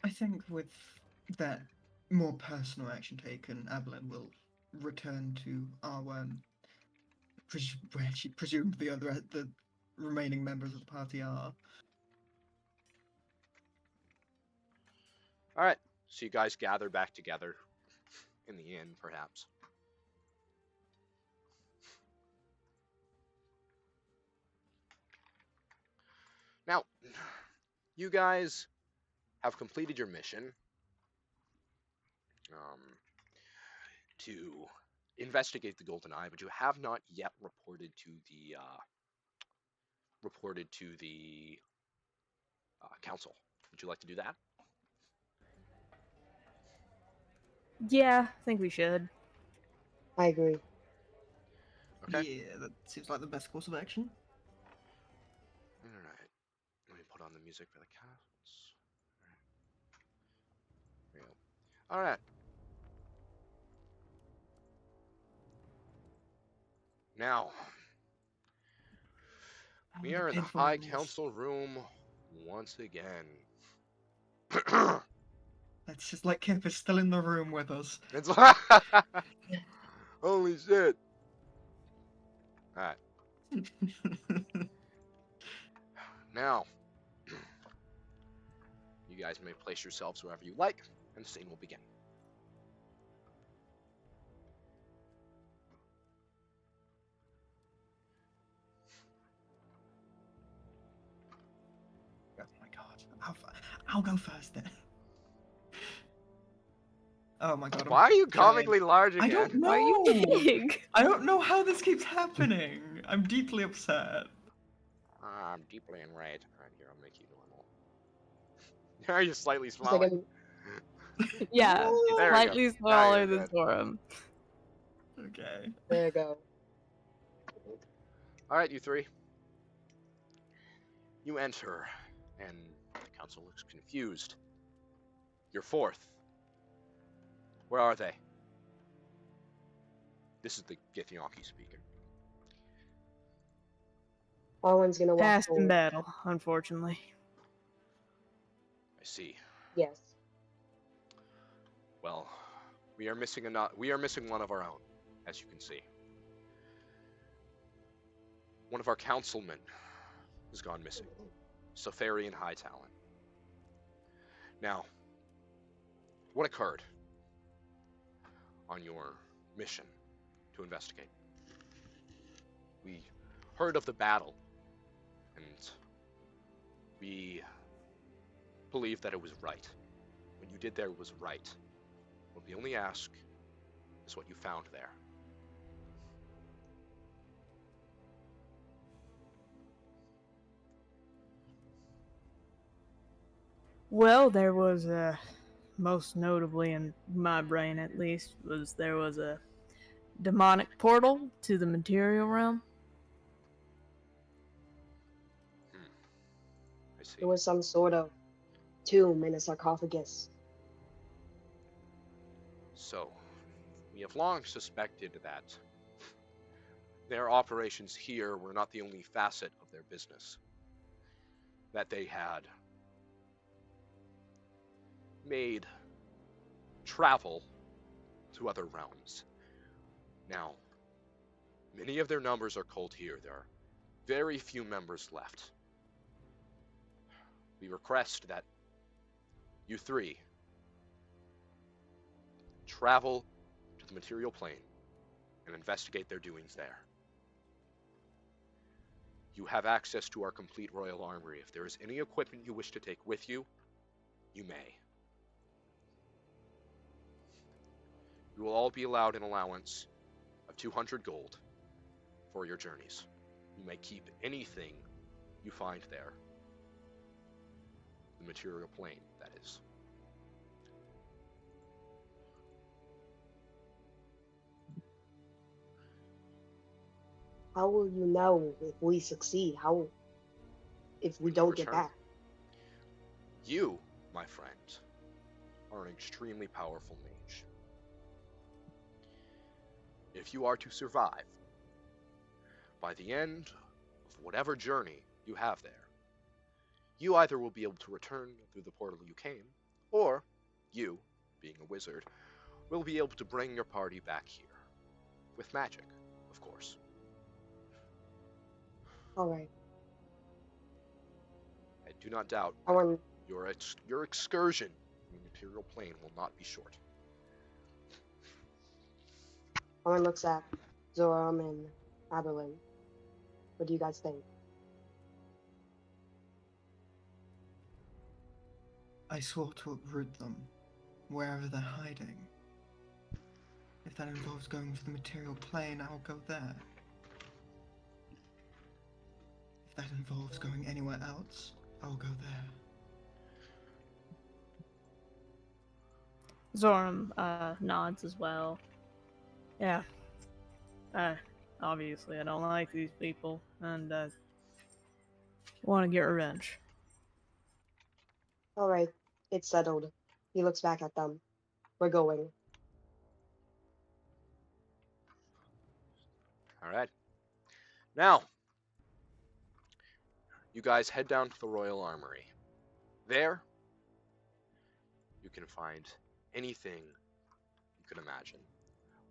I think with that more personal action taken, Adeline will return to Arwen, where she presumed the remaining members of the party are. All right. So you guys gather back together in the inn, perhaps. Now, you guys have completed your mission to investigate the Golden Eye, but you have not yet reported to the council. Would you like to do that? Yeah, I think we should. I agree. Okay. Yeah, that seems like the best course of action. All right. Let me put on the music for the cats. There we go. All right. Now, we are in the Painful High memories. Council room once again. It's just like Kip is still in the room with us. It's holy shit. Alright, now, you guys may place yourselves wherever you like, and the scene will begin. Oh my god. I'll go first then. Oh my god. Why are you giant. comically large I again? don't know. Why are you big? I don't know how this keeps happening. I'm deeply upset. I'm deeply enraged. Alright, here, I'll make you normal. Are you slightly Just like smaller? Yeah, There we go. slightly Now smaller you're than good. Zorem. Okay. there you go. Alright, you three. You enter, and the council looks confused. You're fourth. Where are they? This is the Githyanki speaking. Arwen's gonna walk Past in forward. battle, unfortunately. I see. Yes. Well, we are missing one of our own, as you can see. One of our councilmen has gone missing. Safarian High Talon. Now, what occurred on your mission to investigate? We heard of the battle, and we believe that it was right. What you did there was right. What we only ask is what you found there. Well, there was most notably in my brain at least, there was a demonic portal to the material realm. I see. It was some sort of tomb in a sarcophagus. So, we have long suspected that their operations here were not the only facet of their business. That they had made travel to other realms. Now, many of their numbers are culled here. There are very few members left. We request that you three travel to the material plane and investigate their doings there. You have access to our complete royal armory. If there is any equipment you wish to take with you, you may. You will all be allowed an allowance of 200 gold for your journeys. You may keep anything you find there. The material plane, that is. How will you know if we succeed? How if we When you don't get return. back? You, my friend, are an extremely powerful mage. If you are to survive, by the end of whatever journey you have there, you either will be able to return through the portal you came, or you, being a wizard, will be able to bring your party back here. With magic, of course. All right. I do not doubt Arwen, your excursion in the material plane will not be short. Arwen looks at Zoram and Aberlin. What do you guys think? I swore to uproot them, wherever they're hiding. If that involves going to the material plane, I'll go there. If that involves going anywhere else, I'll go there. Zorem nods as well. Yeah. Obviously, I don't like these people, and want to get revenge. All right, it's settled. He looks back at them. We're going. Alright. Now, you guys head down to the Royal Armory. There, you can find anything you can imagine.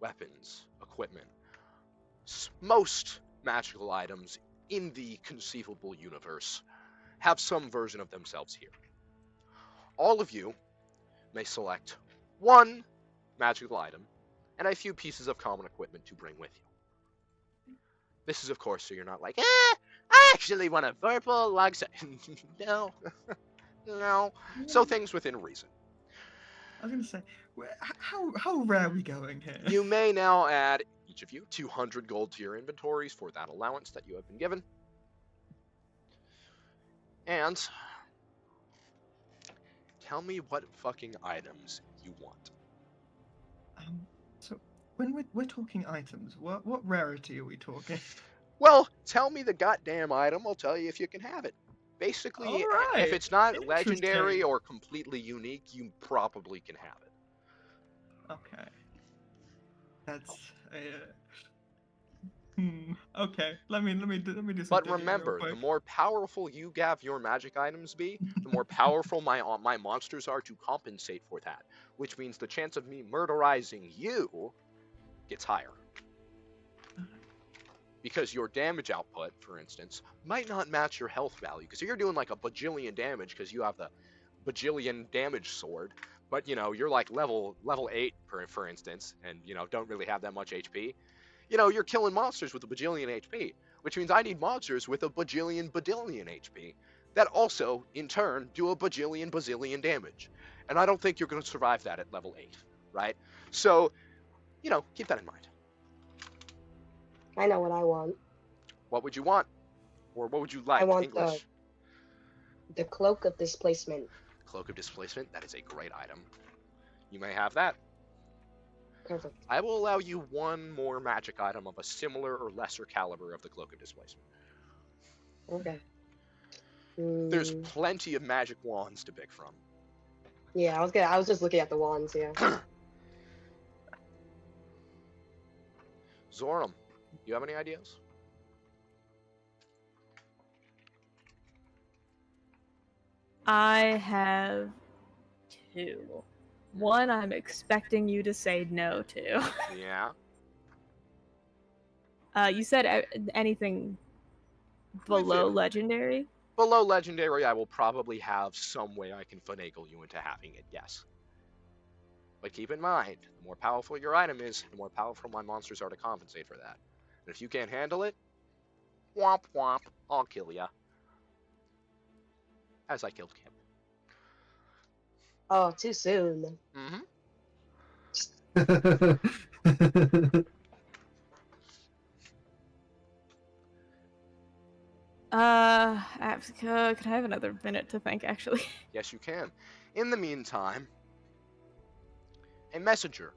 Weapons, equipment, most magical items in the conceivable universe have some version of themselves here. All of you may select one magical item and a few pieces of common equipment to bring with you. This is, of course, so you're not like, I actually want a purple log. No, no. So things within reason. I was gonna say, how rare are we going here? You may now add, each of you, 200 gold to your inventories for that allowance that you have been given. And tell me what fucking items you want. So when we're talking items, what rarity are we talking? Well, tell me the goddamn item, I'll tell you if you can have it. Basically, All if right, it's not legendary interesting. or completely unique, you probably can have it. Okay. That's okay. Let me do some But digging real remember, the quick. more powerful you have your magic items be, the more powerful my monsters are to compensate for that. Which means the chance of me murderizing you gets higher. Because your damage output, for instance, might not match your health value. Because you're doing like a bajillion damage because you have the bajillion damage sword. But, you know, you're like level 8, for instance, and, you know, don't really have that much HP. You know, you're killing monsters with a bajillion HP, which means I need monsters with a bajillion HP that also, in turn, do a bazillion damage. And I don't think you're going to survive that at level 8, right? So, you know, keep that in mind. I know what I want. What would you want? Or what would you like? I want English. the cloak of displacement. Cloak of Displacement, that is a great item. You may have that. Perfect. I will allow you one more magic item of a similar or lesser caliber of the Cloak of Displacement. Okay. There's plenty of magic wands to pick from. Yeah, I was just looking at the wands, yeah. Zorem, you have any ideas? I have 2. One I'm expecting you to say no to. Yeah. You said anything below legendary? Below legendary, I will probably have some way I can finagle you into having it, yes. But keep in mind, the more powerful your item is, the more powerful my monsters are to compensate for that. And if you can't handle it, womp womp, I'll kill ya. As I killed Kim. Oh, too soon. Mm-hmm. Could I have another minute to think, actually? Yes, you can. In the meantime, a messenger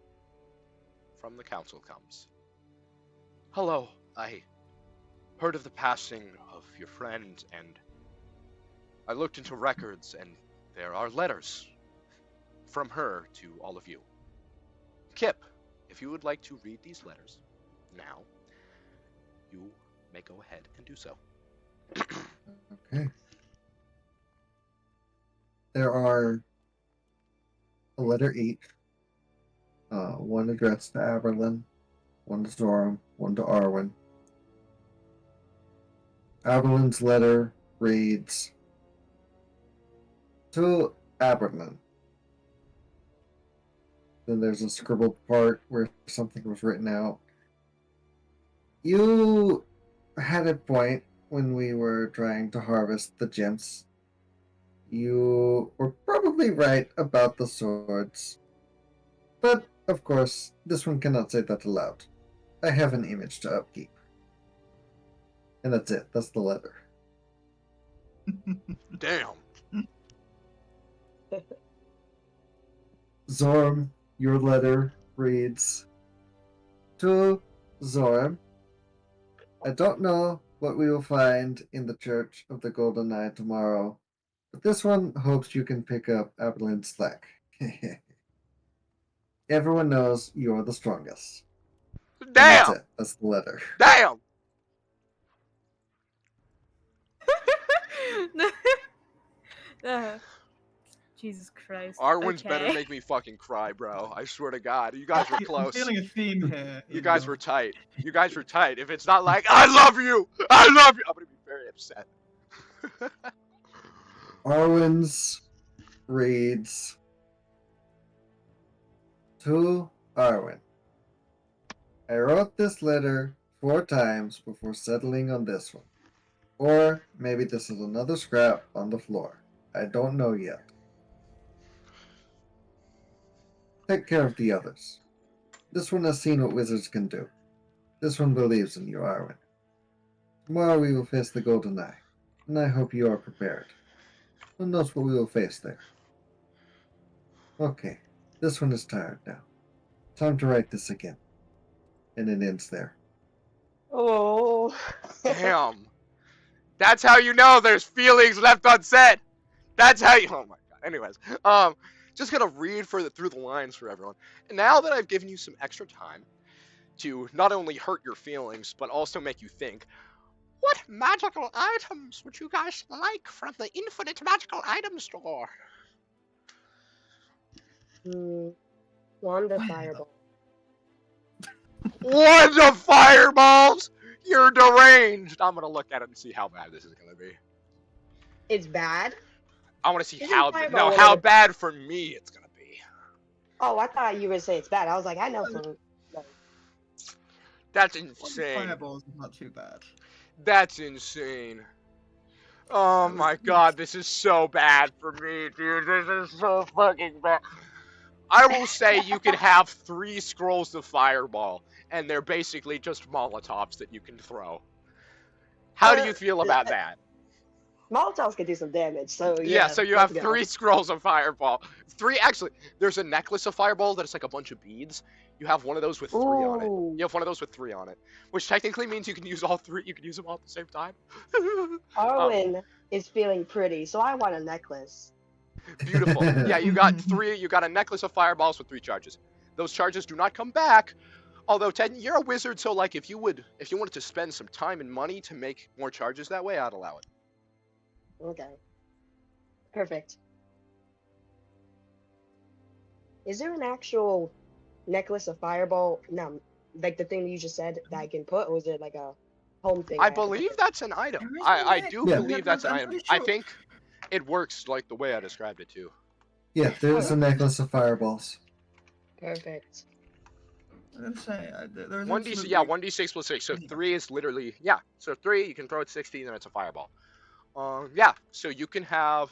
from the council comes. Hello, I heard of the passing of your friend, and I looked into records, and there are letters from her to all of you. Kip, if you would like to read these letters now, you may go ahead and do so. Okay. There are a letter each. One addressed to Aberlin, one to Zorem, one to Arwen. Aberlin's letter reads, to Aberlin. Then there's a scribbled part where something was written out. You had a point when we were trying to harvest the gems. You were probably right about the swords. But, of course, this one cannot say that aloud. I have an image to upkeep. And that's it. That's the letter. Damn. Zorem, your letter reads, to Zorem, I don't know what we will find in the Church of the Golden Eye tomorrow, but this one hopes you can pick up Aberlin's slack. Everyone knows you're the strongest. And that's Damn! it. That's the letter. Damn! Uh, Jesus Christ. Arwen's better Okay. make me fucking cry, bro. I swear to God. You guys were I'm close. feeling a theme here. You guys were tight. You guys were tight. If it's not like, I love you! I love you! I'm gonna be very upset. Arwen's reads to Arwen. I wrote this letter 4 times before settling on this one. Or maybe this is another scrap on the floor. I don't know yet. Take care of the others. This one has seen what wizards can do. This one believes in you, Arwen. Tomorrow we will face the Golden Eye, and I hope you are prepared. Who knows what we will face there? Okay, this one is tired now. Time to write this again. And it ends there. Oh. Damn. That's how you know there's feelings left unsaid. That's how you. Oh my God. Anyways, just gonna read through the lines for everyone. And now that I've given you some extra time to not only hurt your feelings but also make you think, what magical items would you guys like from the infinite magical item store? Wand of Fireball. What the fireballs? You're deranged. I'm gonna look at it and see how bad this is gonna be. It's bad? I want to see Isn't how fireball how one of bad for me it's gonna be. Oh, I thought you were gonna say it's bad. I was like, I know some. That's One insane. fireballs is not too bad. That's insane. Oh my God, this is so bad for me, dude. This is so fucking bad. I will say you can have 3 scrolls of fireball, and they're basically just Molotovs that you can throw. How do you feel about that? Molotovs can do some damage, so Yeah, so you let's have go. 3 scrolls of fireball. 3, actually, there's a necklace of fireball that is like a bunch of beads. You have one of those with 3 on it. Ooh. You have one of those with 3 on it, which technically means you can use all 3. You can use them all at the same time. Arwen is feeling pretty, so I want a necklace. Beautiful. Yeah, you got 3. You got a necklace of fireballs with 3 charges. Those charges do not come back. Although Ted, you're a wizard, so like if you wanted to spend some time and money to make more charges that way, I'd allow it. Okay. Perfect. Is there an actual necklace of fireball? No, like the thing that you just said that I can put, or is it like a home thing? I have to believe put? that's an item. There is I no do Yeah. believe that's an I'm item. pretty I sure- think it works like the way I described it too. Yeah, there's a necklace of fireballs. Perfect. I'm gonna say there's 1d6, yeah, 1d6 plus 6. So 3 is literally, yeah. So 3, you can throw it 16, and it's a fireball. Yeah. So you can have,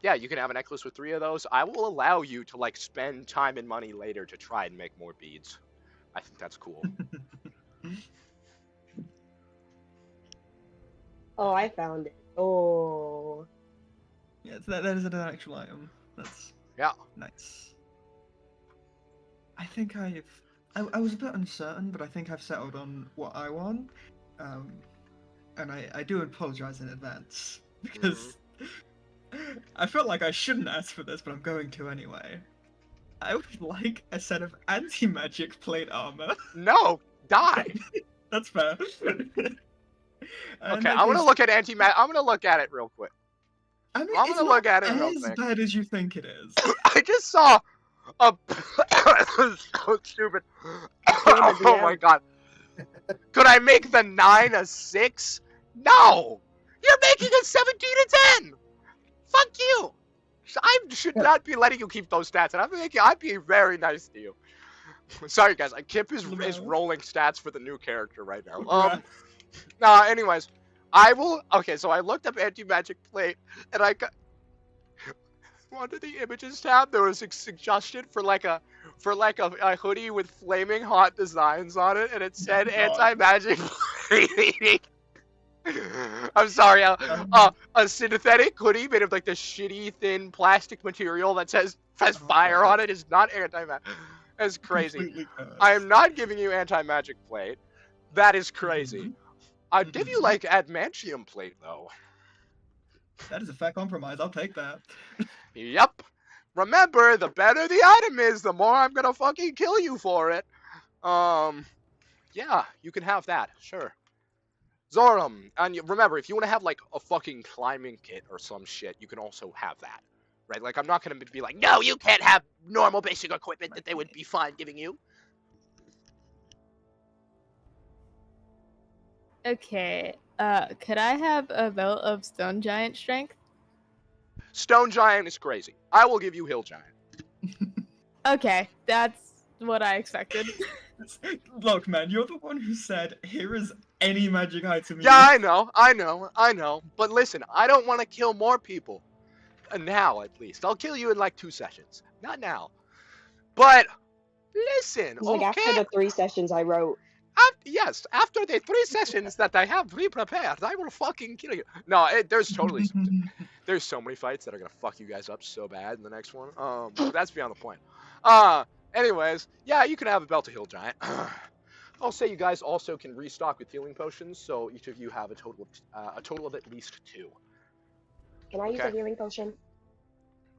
yeah, you can have a necklace with 3 of those. I will allow you to like spend time and money later to try and make more beads. I think that's cool. Oh, I found it. Oh. Yeah, that is an actual item. That's Yeah. nice. I think I was a bit uncertain, but I think I've settled on what I want. And I do apologize in advance because I felt like I shouldn't ask for this, but I'm going to anyway. I would like a set of anti-magic plate armor. No, die. That's fair. Okay, I'm gonna look at I'm gonna look at it real quick. I mean, I'm it's gonna not look at it real as quick. bad as you think it is. I just saw a. So stupid. Oh my God. Could I make the 9 a 6? No. You're making it 17 to 10. Fuck you. I should not be letting you keep those stats, and I'd be very nice to you. Sorry guys, Kip is rolling stats for the new character right now. Anyways, I will. Okay, so I looked up anti-magic plate, and I got under the images tab. There was a suggestion for like a hoodie with flaming hot designs on it, and it said anti-magic plate. I'm sorry, a synthetic hoodie made of like the shitty thin plastic material that has fire on it is not anti-magic. That's crazy. I am not giving you anti-magic plate. That is crazy. I'd give you like adamantium plate though. That is a fair compromise. I'll take that. Yep. Remember, the better the item is, the more I'm gonna fucking kill you for it. Yeah, you can have that, sure. Zorem, and remember, if you want to have like a fucking climbing kit or some shit, you can also have that, right? Like, I'm not gonna be like, no, you can't have normal basic equipment that they would be fine giving you. Okay. Could I have a belt of stone giant strength? Stone giant is crazy. I will give you hill giant. Okay, that's what I expected. Look, man, you're the one who said, here is any magic item you Yeah, I know. But listen, I don't want to kill more people. Now, at least. I'll kill you in like 2 sessions. Not now. But, listen, It's like okay? after the 3 sessions I wrote. Yes, after the 3 sessions that I have pre-prepared, I will fucking kill you. No, there's totally... There's so many fights that are gonna fuck you guys up so bad in the next one. But that's beyond the point. Anyways, yeah, you can have a belt of hill giant. I'll say you guys also can restock with healing potions, so each of you have a total of at least 2. Can I use a healing potion?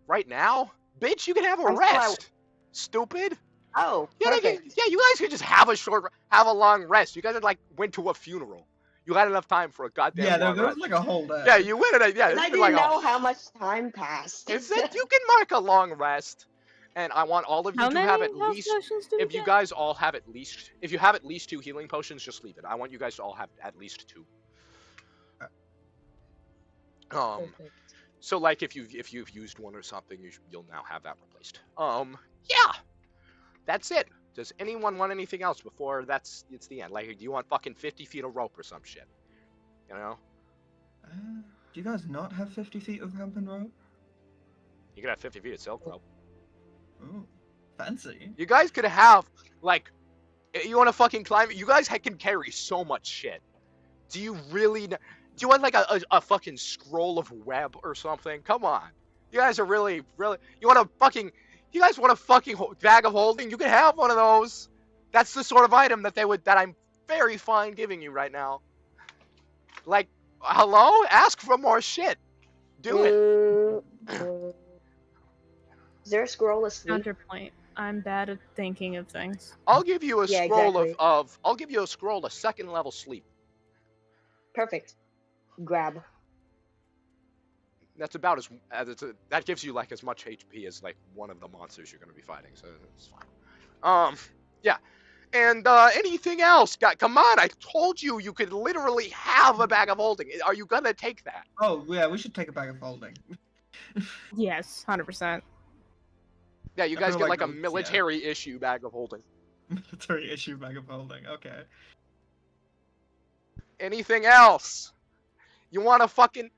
Right now, bitch, you can have a I'm rest. Stupid. Oh, Yeah, perfect. you guys could just have a long rest. You guys like went to a funeral. You had enough time for a goddamn Yeah, long there was rest. like a whole day. Yeah, you went in a, yeah. And I It's been didn't like know how much time passed. Is it? You can mark a long rest, and I want all of you How to many have at health least. potions do we If you get? guys all have at least, if you have at least 2 healing potions, just leave it. I want you guys to all have at least 2. Perfect. So like if you've used one or something, you'll now have that replaced. Yeah, that's it. Does anyone want anything else before it's the end? Like, do you want fucking 50 feet of rope or some shit? You know? Do you guys not have 50 feet of rope and rope? You could have 50 feet of silk rope. Ooh, fancy. You guys could have like, you want to fucking climb? You guys can carry so much shit. Do you really? Do you want like a fucking scroll of web or something? Come on, you guys are really. You want a fucking? You guys want a fucking bag of holding? You can have one of those. That's the sort of item that I'm very fine giving you right now. Like, hello? Ask for more shit. Do it. Is there a scroll asleep? Counterpoint. I'm bad at thinking of things. I'll give you a Yeah, scroll exactly. I'll give you a scroll of 2nd level sleep. Perfect. Grab. That's about that gives you like as much HP as like one of the monsters you're gonna be fighting, so it's fine. Yeah. And anything else? God, come on! I told you you could literally have a bag of holding. Are you gonna take that? Oh, yeah, we should take a bag of holding. Yes, 100%. Yeah, you I guys feel get like like a yeah. military issue bag of holding. Military issue bag of holding, okay. Anything else? You want a fucking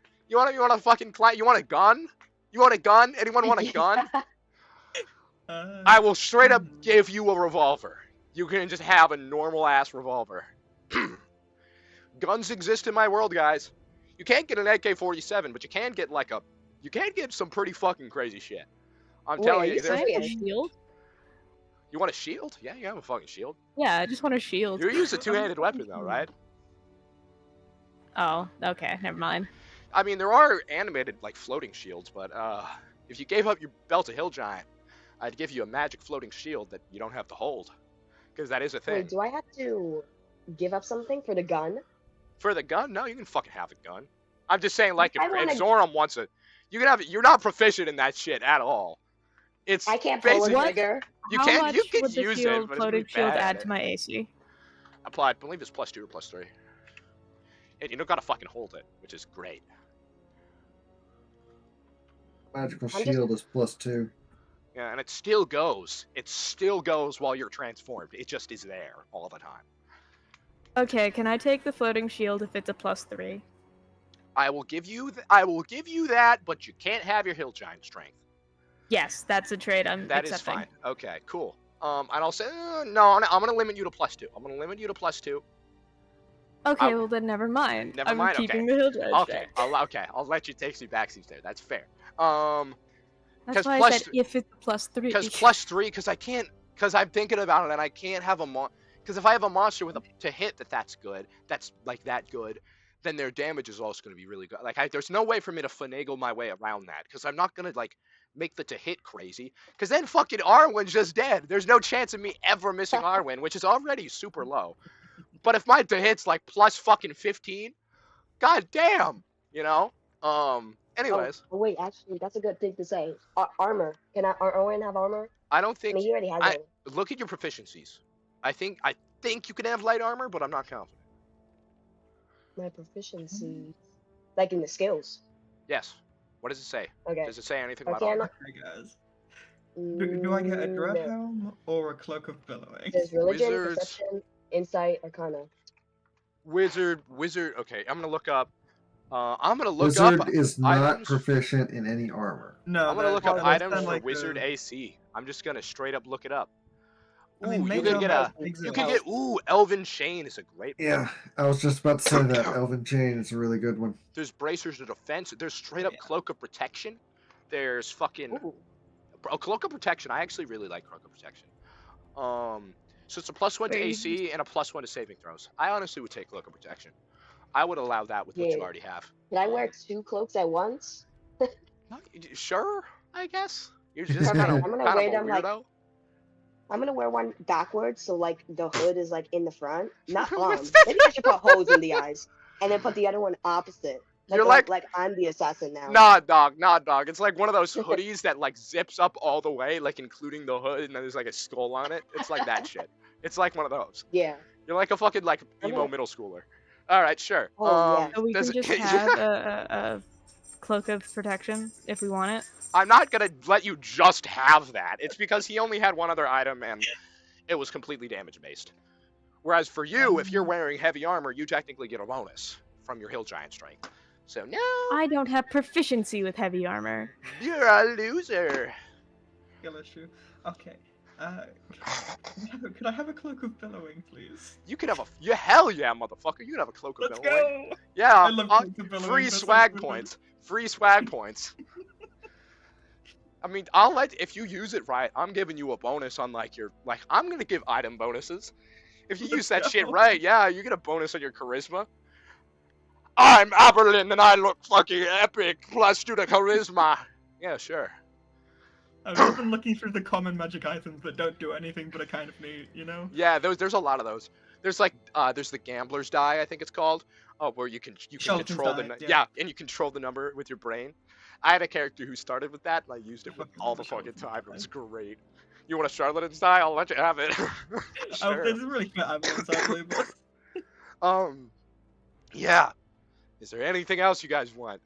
client? You want a gun? You want a gun? Anyone want a gun? I will straight up give you a revolver. You can just have a normal ass revolver. Guns exist in my world, guys. You can't get an AK-47, but you can get some pretty fucking crazy shit. I'm Wait, telling are you. you Can I have a serious? shield? You want a shield? Yeah, you have a fucking shield. Yeah, I just want a shield. You use a 2-handed weapon though, right? Oh, okay, never mind. I mean, there are animated like floating shields, but if you gave up your belt of hill giant, I'd give you a magic floating shield that you don't have to hold, because that is a thing. Wait, do I have to give up something for the gun? For the gun? No, you can fucking have a gun. I'm just saying, like, I wanna- if Zorem wants it, you can have it. You're not proficient in that shit at all. It's I can't pull a basically trigger. you How can much use would the it, shield, but it's floating really shield bad add at to it. my AC? I believe it's +2 or +3. And you don't gotta fucking hold it, which is great. Magical I'm just- shield is +2. Yeah, and it still goes. It still goes while you're transformed. It just is there all the time. Okay, can I take the floating shield if it's a +3? I will give you that, but you can't have your hill giant strength. Yes, that's a trade I'm That is accepting. fine. Okay, cool. And I'll say no. I'm gonna limit you to +2. I'm gonna limit you to +2. Okay, well then never mind. Never I'm mind, keeping okay. the hill giant Okay, strength. I'll let you take some backsies there. That's fair. That's 'cause why I plus- said if it's a +3. Because +3, because I'm thinking about it, and I can't have because if I have a monster with to hit that's good, that's like that good, then their damage is also going to be really good. Like there's no way for me to finagle my way around that, because I'm not gonna like make the to hit crazy, because then fucking Arwen's just dead. There's no chance of me ever missing Arwen, which is already super low. But if my hit's like plus fucking 15, god damn, you know. Anyways, wait, actually, that's a good thing to say. Armor. Can Owen have armor? I don't I think mean, he already has I it. look at your proficiencies. I think you can have light armor, but I'm not confident. My proficiency, like in the skills. Yes. What does it say? Okay. Does it say anything I about can't. armor? Okay, guys. Do I get a dread No. helm or a cloak of billowing? There's religion, Wizards. perception, insight, arcana. Wizard. Okay, I'm gonna look up. I'm gonna look Wizard up is not items. proficient in any armor. No, I'm gonna look up that items sound for like Wizard a- AC. I'm just gonna straight up look it up. I mean, Ooh, you mage can get armor a. exists. You can get. Ooh, Elven Chain is a great. Yeah, I was just about to say that. Elven Chain is a really good one. There's bracers of defense. There's straight up cloak of protection. There's fucking Ooh. cloak of protection. I actually really like cloak of protection. So it's a +1 to Wait, AC and a +1 to saving throws. I honestly would take cloak of protection. I would allow that with what you Yeah. already have. Can I wear 2 cloaks at once? Sure, I guess. You're just Okay, kind of I'm gonna kind wear of a them like weirdo. I'm gonna wear one backwards, so like the hood is like in the front, not What's arms. that? Maybe I should put holes in the eyes, and then put the other one opposite. You're like- I'm the assassin now. Nah, dog. It's like one of those hoodies that like zips up all the way, like including the hood, and then there's like a skull on it. It's like that shit. It's like one of those. Yeah. You're like a fucking like I'm emo gonna- middle schooler. All right, sure. Oh, yeah. So we does can it- just have a cloak of protection if we want it. I'm not gonna let you just have that. It's because he only had one other item and it was completely damage based. Whereas for you, if you're wearing heavy armor, you technically get a bonus from your hill giant strength. So no, I don't have proficiency with heavy armor. you're a loser. Skill issue. Okay. Could I have a cloak of billowing, please? You could have hell yeah, motherfucker. You could have a cloak of Let's billowing. go! Yeah, I love cloaks of billowing. free That's swag like- points. Free swag points. I mean, if you use it right, I'm giving you a bonus on I'm gonna give item bonuses. If you use that Let's shit go. right, yeah, you get a bonus on your charisma. I'm Aberlin and I look fucking epic, plus 2 to charisma. Yeah, sure. I've just been looking through the common magic items that don't do anything but are kind of neat, you know? Yeah, there's a lot of those. There's there's the gambler's die, I think it's called, where you can Shelton's control die, the yeah. and you control the number with your brain. I had a character who started with that, and I used it with Fucking all the love fucking Shelton's time. It die. was great. You want a Charlatans die? I'll let you have it. Oh, Sure. there's a really fit ambulance, sadly, but... Yeah. Is there anything else you guys want?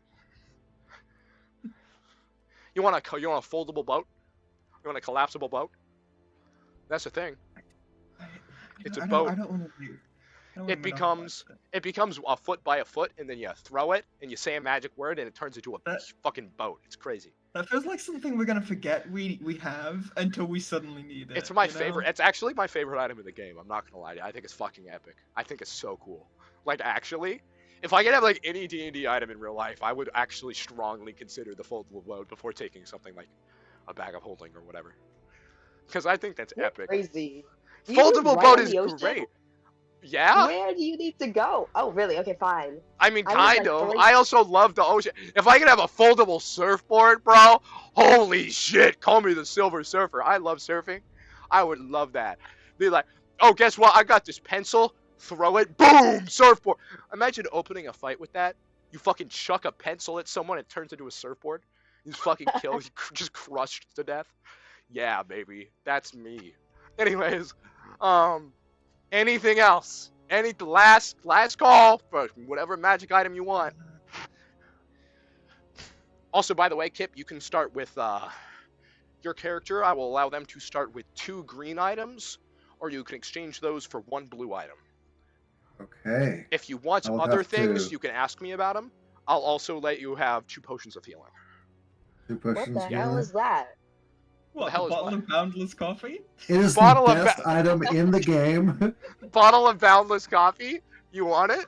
You want a foldable boat? You want a collapsible boat? That's the thing. It's a boat. I don't want to do... It becomes a foot by a foot, and then you throw it, and you say a magic word, and it turns into a fucking boat. It's crazy. That feels like something we're gonna forget we have until we suddenly need it. It's my you know? favorite. It's actually my favorite item in the game. I'm not gonna lie to you. I think it's fucking epic. I think it's so cool. Like actually, if I could have like any D&D item in real life, I would actually strongly consider the foldable boat before taking something like a bag of holding or whatever. Because I think that's You're epic. crazy. Do you Foldable ride boat on is the ocean? great. Yeah. Where do you need to go? Oh, really? Okay, fine. I mean, I was, kind like, of. three- I also love the ocean. If I could have a foldable surfboard, bro, holy shit, call me the Silver Surfer. I love surfing. I would love that. Be like, oh, guess what? I got this pencil. Throw it. Boom! Surfboard. Imagine opening a fight with that. You fucking chuck a pencil at someone, it turns into a surfboard. You just fucking kill, just crushed to death. Yeah, baby. That's me. Anyways, anything else? Last call for whatever magic item you want. Also, by the way, Kip, you can start with your character. I will allow them to start with 2 green items, or you can exchange those for 1 blue item. Okay. If you want I'll other have things, to- you can ask me about them. I'll also let you have 2 potions of healing. 2 What potions the of hell healing. is that? What, the hell a is bottle what? of boundless coffee? It is Bottle the of best item in the game. Bottle of boundless coffee. You want it?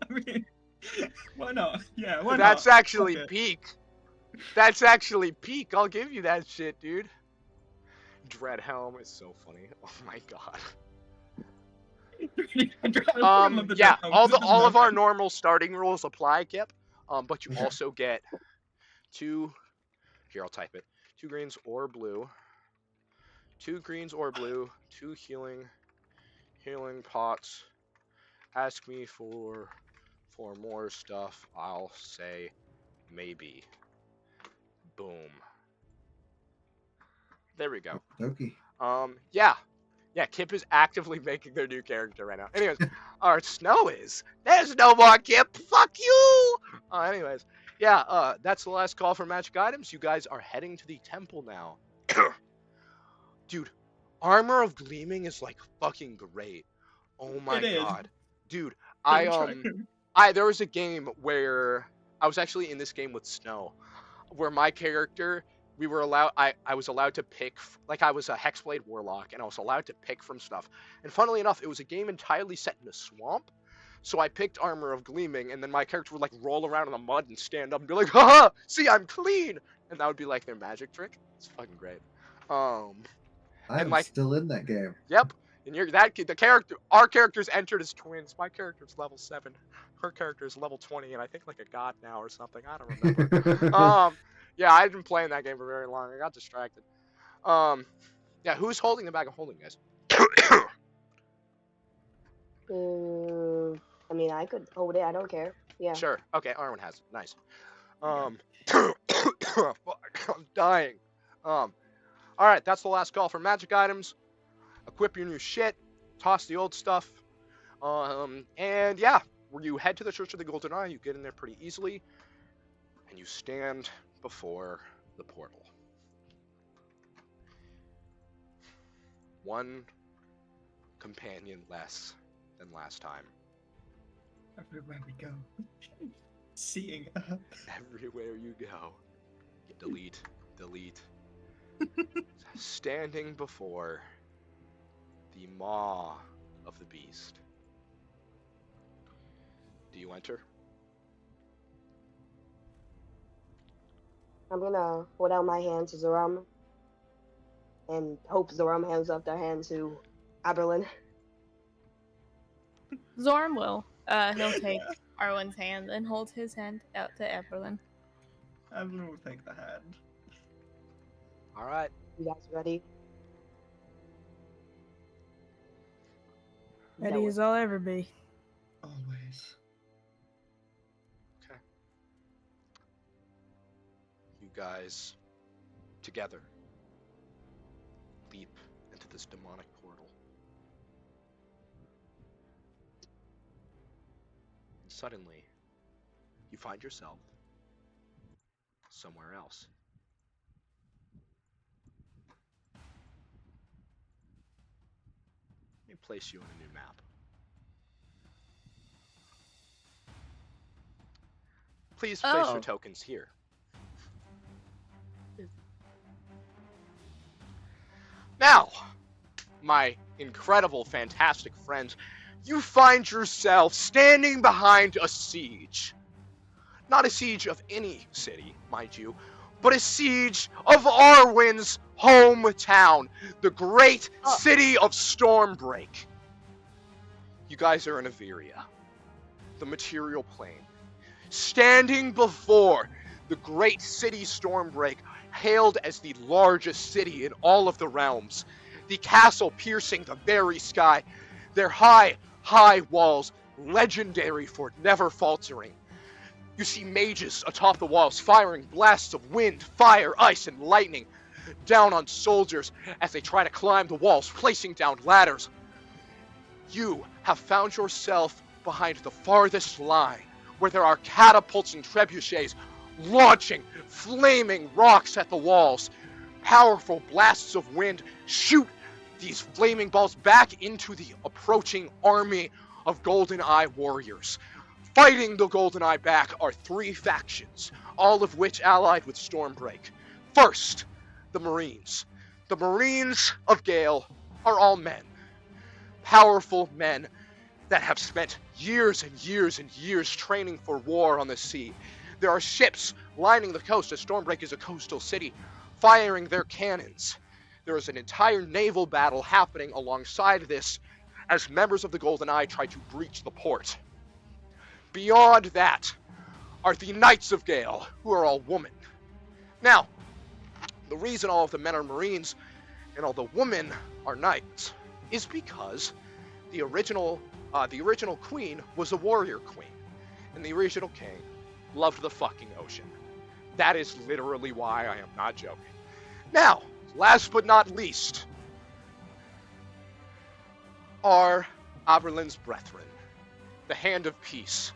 I mean, why not? Yeah, why That's not? actually Fuck it. peak. That's actually peak. I'll give you that shit, dude. Dread Helm is so funny. Oh my god. Yeah, all of our normal starting rules apply, Kip. But you also get 2. Here, I'll type it. 2 greens or blue. 2 greens or blue. 2 healing. Healing pots. Ask me for more stuff. I'll say maybe. Boom. There we go. Okie. Yeah. Yeah, Kip is actively making their new character right now. Anyways, our Snow is. There's no more Kip. Fuck you. Anyways, yeah. That's the last call for magic items. You guys are heading to the temple now. Dude, Armor of Gleaming is like fucking great. Oh my It is. god, dude. Don't try to- There was a game where I was actually in this game with Snow, where my character, I was allowed to pick, like I was a Hexblade Warlock, and I was allowed to pick from stuff. And funnily enough, it was a game entirely set in a swamp, so I picked Armor of Gleaming, and then my character would like roll around in the mud and stand up and be like, haha, see, I'm clean! And that would be like their magic trick. It's fucking great. I'm like- still in that game. Yep. And our character's entered as twins. My character's level 7. Her character's level 20, and I think like a god now or something. I don't remember. Yeah, I've been playing that game for very long. I got distracted. Yeah, who's holding the bag of holding, guys? I mean, I could hold it. I don't care. Yeah. Sure. Okay, Arwen has it. Nice. Fuck, I'm dying. All right, that's the last call for magic items. Equip your new shit. Toss the old stuff. And yeah, where you head to the Church of the Golden Eye, you get in there pretty easily, and you stand before the portal. One companion less than last time. Everywhere we go. Seeing her. Everywhere you go. Delete. Standing before the maw of the beast. Do you enter? I'm gonna hold out my hand to Zorem and hope Zorem hands up their hand to Aberlin. Zorem will. He'll take Arwen's hand and hold his hand out to Eberlin. Evelyn will take the hand. All right. You guys ready? Ready as I'll ever be. Always. Okay. You guys, together, leap into this demonic portal. And suddenly, you find yourself somewhere else. Let me place you on a new map. Please place your Oh. tokens here. Now, my incredible, fantastic friends, you find yourself standing behind a siege. Not a siege of any city, mind you, but a siege of Arwen's hometown, the great city of Stormbreak. You guys are in Averia, the material plane, standing before the great city Stormbreak, hailed as the largest city in all of the realms, the castle piercing the very sky, their high, high walls, legendary for never faltering. You see mages atop the walls firing blasts of wind, fire, ice, and lightning down on soldiers as they try to climb the walls, placing down ladders. You have found yourself behind the farthest line, where there are catapults and trebuchets launching flaming rocks at the walls. Powerful blasts of wind shoot these flaming balls back into the approaching army of Golden Eye warriors. Fighting the Golden Eye back are 3 factions, all of which allied with Stormbreak. First, the Marines. The Marines of Gale are all men. Powerful men that have spent years and years and years training for war on the sea. There are ships lining the coast, as Stormbreak is a coastal city, firing their cannons. There is an entire naval battle happening alongside this as members of the Golden Eye try to breach the port. Beyond that are the Knights of Gale, who are all women. Now, the reason all of the men are Marines and all the women are knights is because the original queen was a warrior queen, and the original king loved the fucking ocean. That is literally why. I am not joking. Now, last but not least, are Oberlin's brethren, the Hand of Peace.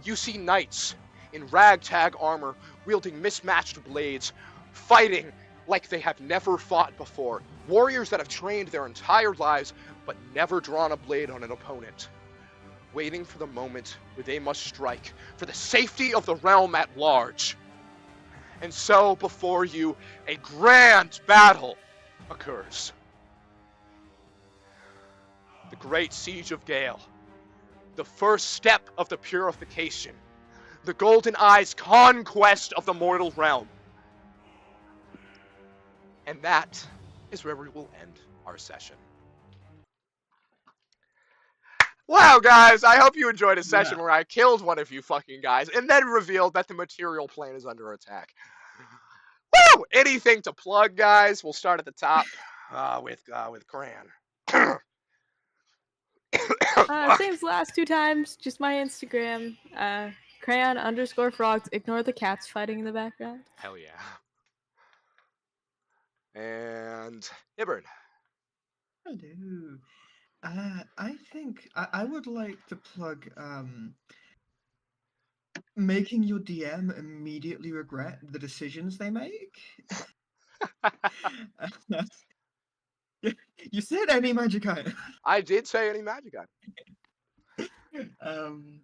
You see knights in ragtag armor, wielding mismatched blades, fighting like they have never fought before. Warriors that have trained their entire lives, but never drawn a blade on an opponent. Waiting for the moment where they must strike for the safety of the realm at large. And so, before you, a grand battle occurs. The Great Siege of Gale. The first step of the purification. The Golden Eye's conquest of the mortal realm. And that is where we will end our session. Wow, guys, I hope you enjoyed a session where I killed one of you fucking guys and then revealed that the material plane is under attack. Woo! Anything to plug, guys? We'll start at the top with Cran. Same as last 2 times, just my Instagram. Crayon_frogs. Ignore the cats fighting in the background. Hell yeah. And Hibbard. Hello. I think I would like to plug making your DM immediately regret the decisions they make. You said any magic item. I did say any magic item.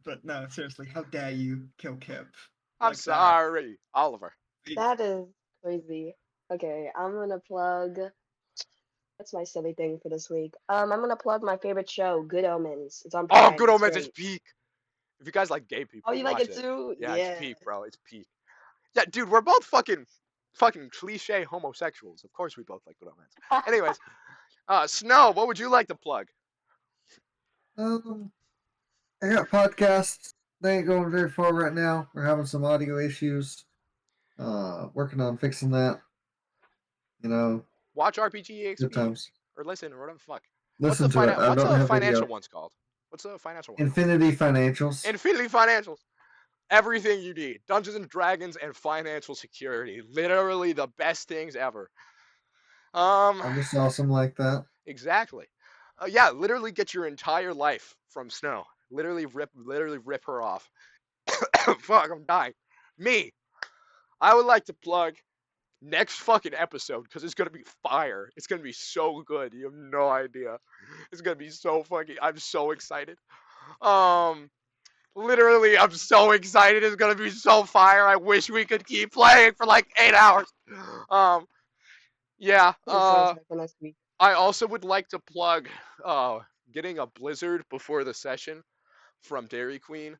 But no, seriously, how dare you kill Kip? I'm like sorry, Oliver. That is crazy. Okay, I'm gonna plug. That's my silly thing for this week. I'm gonna plug my favorite show, Good Omens. It's on Prime. Oh, Good Omens great. is peak. If you guys like gay people, Oh, you like watch it too? Yeah, it's peak, bro. It's peak. Yeah, dude, we're both fucking cliche homosexuals. Of course we both like Good Omens. Anyways, Snow, what would you like to plug? I got podcasts. They ain't going very far right now. We're having some audio issues. Working on fixing that. You know. Watch RPG EXP. Good times. Or listen, or whatever the fuck. Listen to it. What's the financial one's called? What's the financial one? Infinity Financials. Infinity Financials. Everything you need. Dungeons and Dragons and financial security. Literally the best things ever. I'm just awesome like that. Exactly. Yeah, literally get your entire life from Snow. Literally rip her off. Fuck, I'm dying. Me. I would like to plug next fucking episode because it's gonna be fire. It's gonna be so good. You have no idea. It's gonna be so fucking. I'm so excited. Literally, I'm so excited. It's gonna be so fire. I wish we could keep playing for like 8 hours. Yeah. I also would like to plug getting a Blizzard before the session from Dairy Queen.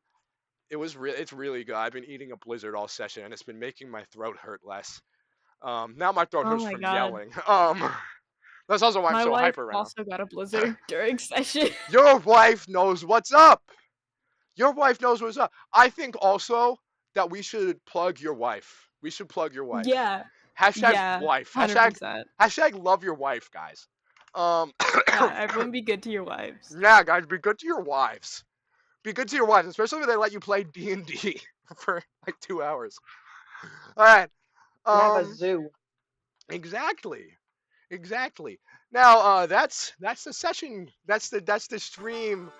It's really good. I've been eating a Blizzard all session and it's been making my throat hurt less. Now my throat hurts from yelling. That's also why I'm so hyper right now. My wife also got a Blizzard during session. Your wife knows what's up. Your wife knows what's up. I think also that we should plug your wife. We should plug your wife. Yeah. Hashtag wife. 100%. Hashtag love your wife, guys. Yeah, everyone be good to your wives. Yeah, guys, be good to your wives. Be good to your wives, especially when they let you play D&D for like 2 hours. All right. Have a zoo. Exactly. Now, that's the session. That's the stream